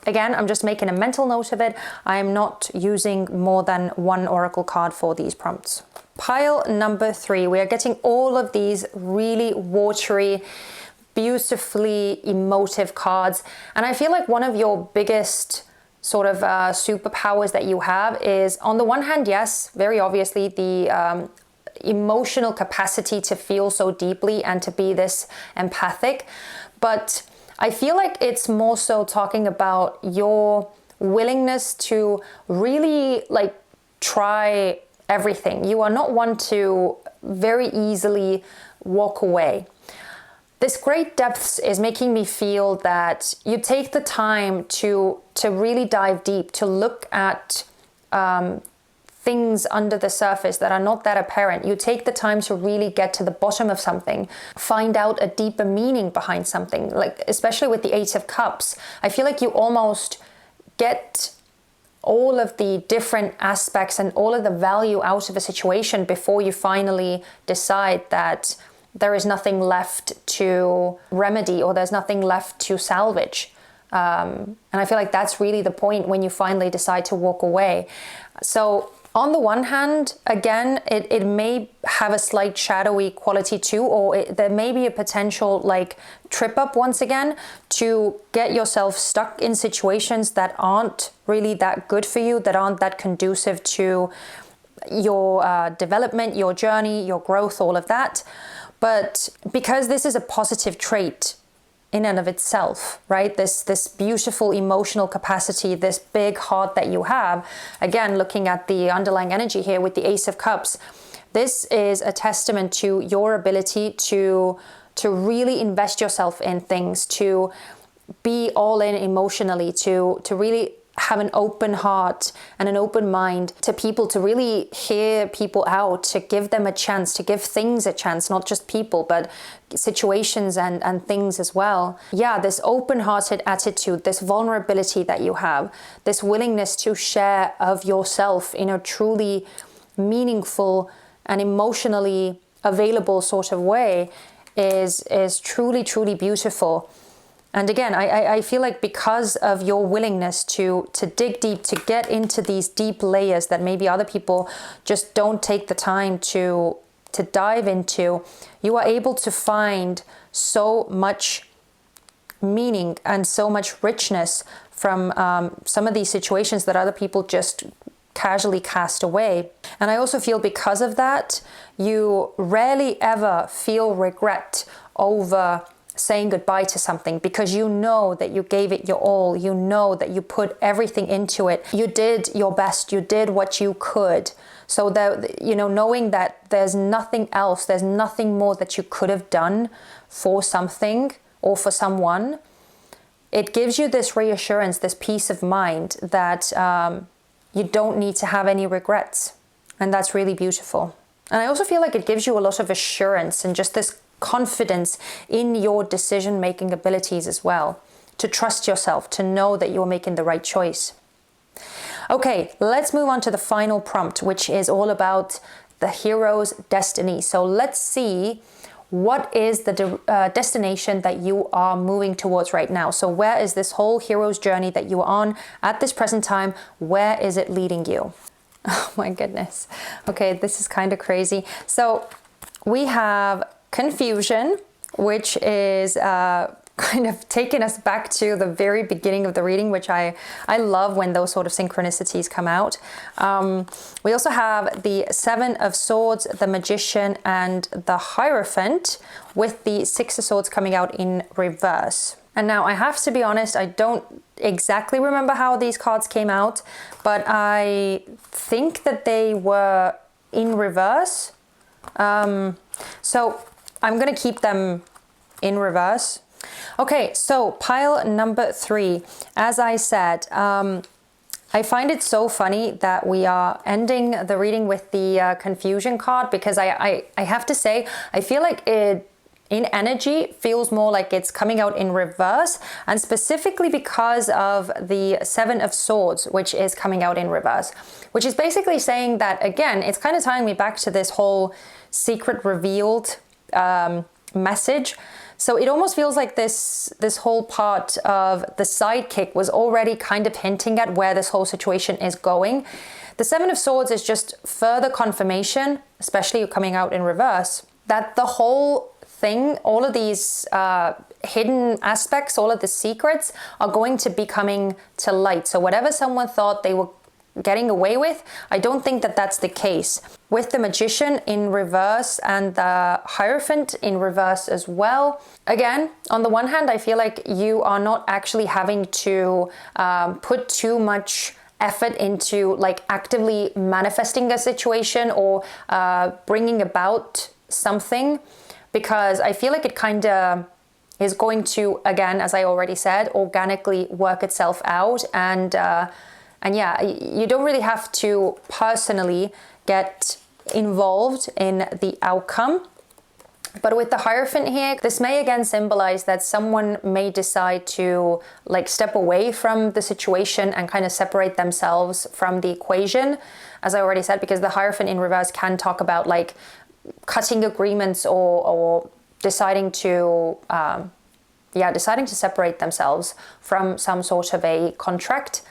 again, I'm just making a mental note of it. I am not using more than one oracle card for these prompts. Pile number 3, we are getting all of these really watery, beautifully emotive cards. And I feel like one of your biggest sort of superpowers that you have is, on the one hand, yes, very obviously, the emotional capacity to feel so deeply and to be this empathic. But I feel like it's more so talking about your willingness to really like try everything. You are not one to very easily walk away. This great depths is making me feel that you take the time to really dive deep, to look at things under the surface that are not that apparent. You take the time to really get to the bottom of something, find out a deeper meaning behind something, like especially with the Eight of Cups. I feel like you almost get all of the different aspects and all of the value out of a situation before you finally decide that there is nothing left to remedy or there's nothing left to salvage. And I feel like that's really the point when you finally decide to walk away. So on the one hand, again, it may have a slight shadowy quality too, or there may be a potential like trip up once again to get yourself stuck in situations that aren't really that good for you, that aren't that conducive to your development, your journey, your growth, all of that. But because this is a positive trait in and of itself, right? This beautiful emotional capacity, this big heart that you have, again, looking at the underlying energy here with the Ace of Cups, this is a testament to your ability to really invest yourself in things, to be all in emotionally, to really have an open heart and an open mind to people, to really hear people out, to give them a chance, to give things a chance, not just people, but situations and things as well. Yeah, this open-hearted attitude, this vulnerability that you have, this willingness to share of yourself in a truly meaningful and emotionally available sort of way is truly, truly beautiful. And again, I feel like because of your willingness to dig deep, to get into these deep layers that maybe other people just don't take the time to dive into, you are able to find so much meaning and so much richness from some of these situations that other people just casually cast away. And I also feel because of that, you rarely ever feel regret over saying goodbye to something, because you know that you gave it your all, you know that you put everything into it, you did your best, you did what you could. So that, you know, knowing that there's nothing else, there's nothing more that you could have done for something or for someone, it gives you this reassurance, this peace of mind that you don't need to have any regrets. And that's really beautiful. And I also feel like it gives you a lot of assurance and just this confidence in your decision-making abilities as well, to trust yourself, to know that you're making the right choice. Okay, let's move on to the final prompt, which is all about the hero's destiny. So let's see, what is the destination that you are moving towards right now? So where is this whole hero's journey that you are on at this present time? Where is it leading you? Oh my goodness. Okay, this is kind of crazy. So we have confusion, which is kind of taking us back to the very beginning of the reading, which I love when those sort of synchronicities come out. We also have the Seven of Swords, the Magician, and the Hierophant, with the Six of Swords coming out in reverse. And now I have to be honest, I don't exactly remember how these cards came out, but I think that they were in reverse. So I'm going to keep them in reverse. Okay, so pile number 3. As I said, I find it so funny that we are ending the reading with the confusion card, because I have to say, I feel like it in energy feels more like it's coming out in reverse, and specifically because of the Seven of Swords, which is coming out in reverse, which is basically saying that, again, it's kind of tying me back to this whole secret revealed message. So it almost feels like this whole part of the sidekick was already kind of hinting at where this whole situation is going. The Seven of Swords is just further confirmation, especially coming out in reverse, that the whole thing, all of these hidden aspects, all of the secrets are going to be coming to light. So whatever someone thought they were getting away with, I don't think that that's the case. With the Magician in reverse and the Hierophant in reverse as well. Again, on the one hand, I feel like you are not actually having to put too much effort into like actively manifesting a situation or bringing about something. because I feel like it kind of is going to, again, as I already said, organically work itself out. And yeah, you don't really have to personally get involved in the outcome. But with the Hierophant here, this may again symbolize that someone may decide to like step away from the situation and kind of separate themselves from the equation, as I already said, because the Hierophant in reverse can talk about like cutting agreements or deciding to separate themselves from some sort of a contract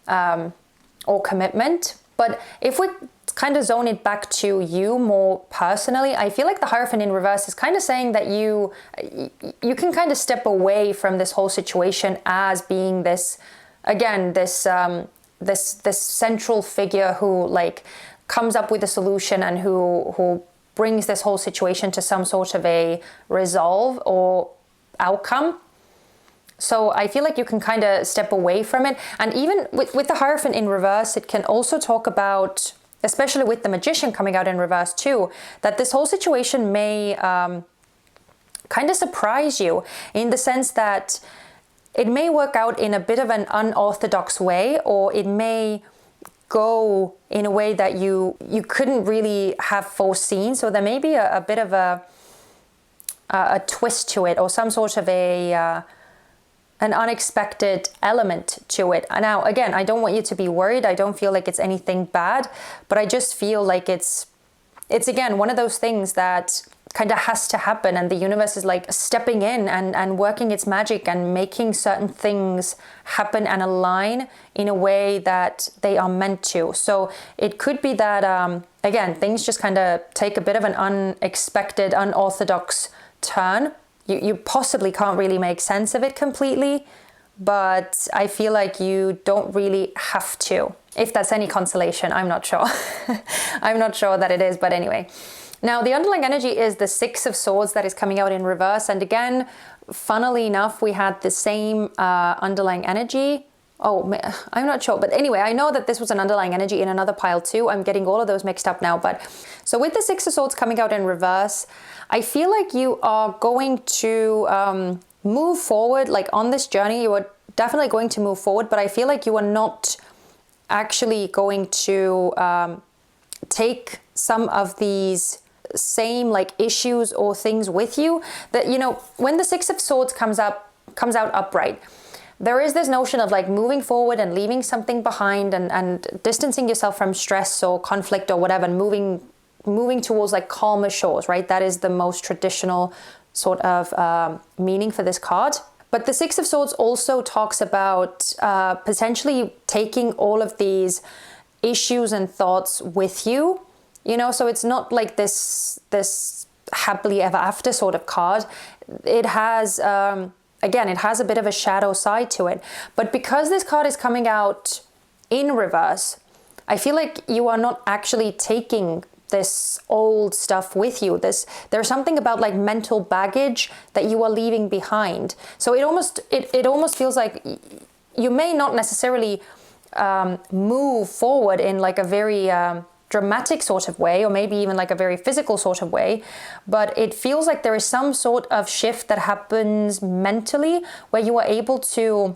or commitment. But if we kind of zone it back to you more personally, I feel like the Hierophant in reverse is kind of saying that you can kind of step away from this whole situation as being this, again, this central figure who like comes up with a solution and who brings this whole situation to some sort of a resolve or outcome. So I feel like you can kind of step away from it. And even with the Hierophant in reverse, it can also talk about, especially with the Magician coming out in reverse too, that this whole situation may kind of surprise you, in the sense that it may work out in a bit of an unorthodox way, or it may go in a way that you couldn't really have foreseen. So there may be a bit of a twist to it, or some sort of an unexpected element to it. Now, again, I don't want you to be worried. I don't feel like it's anything bad, but I just feel like it's again, one of those things that kind of has to happen, and the universe is like stepping in and working its magic and making certain things happen and align in a way that they are meant to. So it could be that, again, things just kind of take a bit of an unexpected, unorthodox turn. You possibly can't really make sense of it completely, but I feel like you don't really have to. If that's any consolation, I'm not sure. I'm not sure that it is, but anyway. Now, the underlying energy is the Six of Swords that is coming out in reverse. And again, funnily enough, we had the same underlying energy. Oh, I'm not sure. But anyway, I know that this was an underlying energy in another pile too. I'm getting all of those mixed up now. But so with the Six of Swords coming out in reverse, I feel like you are going to move forward. Like on this journey, you are definitely going to move forward. But I feel like you are not actually going to take some of these same like issues or things with you. That, you know, when the Six of Swords comes out upright, there is this notion of like moving forward and leaving something behind and distancing yourself from stress or conflict or whatever, and moving towards like calmer shores, right? That is the most traditional sort of meaning for this card. But the Six of Swords also talks about potentially taking all of these issues and thoughts with you, you know, so it's not like this happily ever after sort of card. It has, again, it has a bit of a shadow side to it. But because this card is coming out in reverse, I feel like you are not actually taking this old stuff with you. There's something about like mental baggage that you are leaving behind. So it almost feels like you may not necessarily move forward in like a very dramatic sort of way, or maybe even like a very physical sort of way, but it feels like there is some sort of shift that happens mentally where you are able to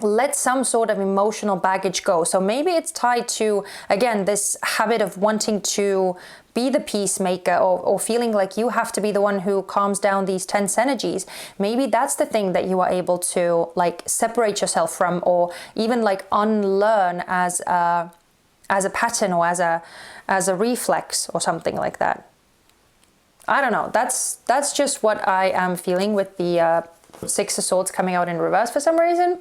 let some sort of emotional baggage go. So maybe it's tied to, again, this habit of wanting to be the peacemaker, or feeling like you have to be the one who calms down these tense energies. Maybe that's the thing that you are able to like separate yourself from, or even like unlearn as a pattern, or as a reflex or something like that. I don't know. That's just what I am feeling with the Six of Swords coming out in reverse for some reason.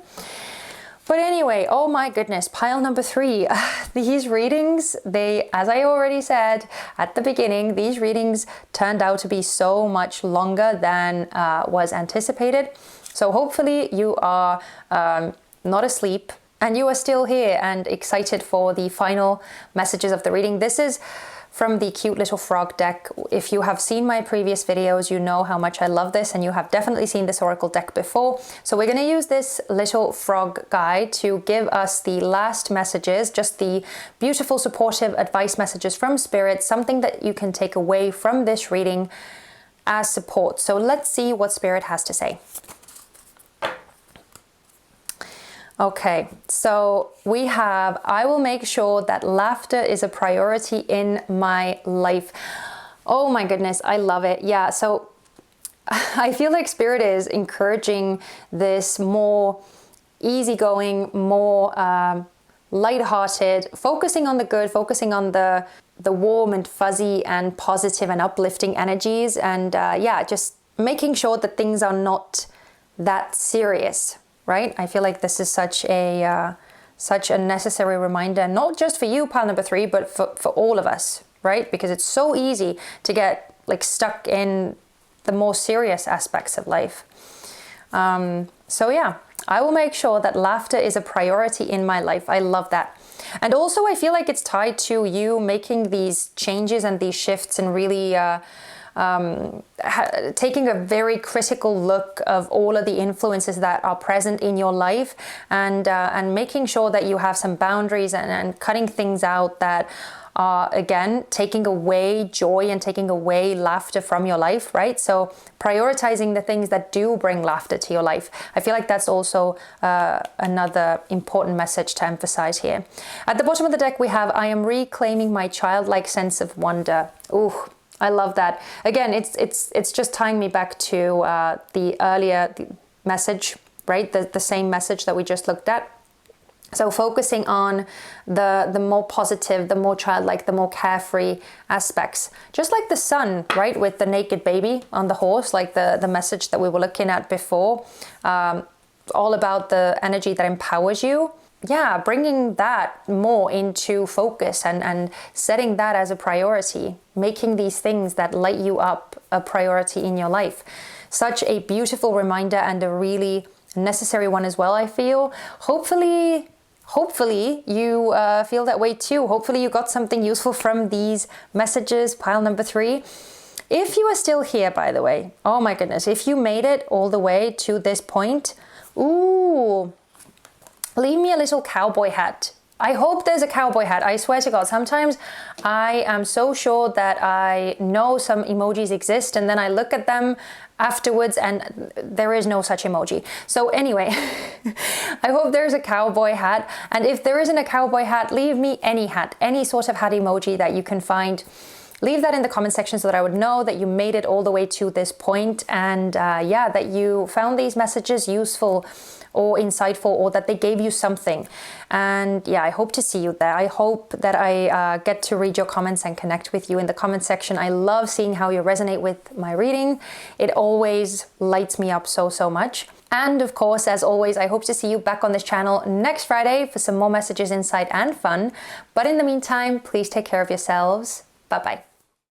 But anyway, oh my goodness, pile number 3. These readings, as I already said at the beginning, these readings turned out to be so much longer than was anticipated. So hopefully you are not asleep and you are still here and excited for the final messages of the reading. This is from the Cute Little Frog deck. If you have seen my previous videos, you know how much I love this, and you have definitely seen this oracle deck before. So we're going to use this little frog guide to give us the last messages, just the beautiful supportive advice messages from Spirit, something that you can take away from this reading as support. So let's see what Spirit has to say. Okay, so we have, I will make sure that laughter is a priority in my life. Oh my goodness, I love it. Yeah, so I feel like Spirit is encouraging this more easygoing, more lighthearted, focusing on the good, focusing on the warm and fuzzy and positive and uplifting energies. And yeah, just making sure that things are not that serious. Right? I feel like this is such a necessary reminder, not just for you, pile number 3, but for all of us, right? Because it's so easy to get like stuck in the more serious aspects of life. So yeah, I will make sure that laughter is a priority in my life. I love that. And also I feel like it's tied to you making these changes and these shifts and really taking a very critical look of all of the influences that are present in your life, and making sure that you have some boundaries and cutting things out that are, again, taking away joy and taking away laughter from your life, right? So prioritizing the things that do bring laughter to your life. I feel like that's also another important message to emphasize here. At the bottom of the deck, we have, I am reclaiming my childlike sense of wonder. Ooh, I love that. Again, it's just tying me back to the earlier message, right? The same message that we just looked at. So focusing on the more positive, the more childlike, the more carefree aspects. Just like the sun, right? With the naked baby on the horse, like the message that we were looking at before. All about the energy that empowers you. Yeah, bringing that more into focus and setting that as a priority, making these things that light you up a priority in your life. Such a beautiful reminder and a really necessary one as well, I feel. Hopefully you feel that way too. Hopefully you got something useful from these messages, pile number 3. If you are still here, by the way, oh my goodness, if you made it all the way to this point, ooh, leave me a little cowboy hat. I hope there's a cowboy hat. I swear to God, sometimes I am so sure that I know some emojis exist and then I look at them afterwards and there is no such emoji. So anyway, I hope there's a cowboy hat. And if there isn't a cowboy hat, leave me any hat, any sort of hat emoji that you can find. Leave that in the comment section so that I would know that you made it all the way to this point, and yeah, that you found these messages useful or insightful, or that they gave you something. And yeah, I hope to see you there. I hope that I get to read your comments and connect with you in the comment section. I love seeing how you resonate with my reading. It always lights me up so much. And of course, as always, I hope to see you back on this channel next Friday for some more messages, insight, and fun. But in the meantime, please take care of yourselves. Bye-bye.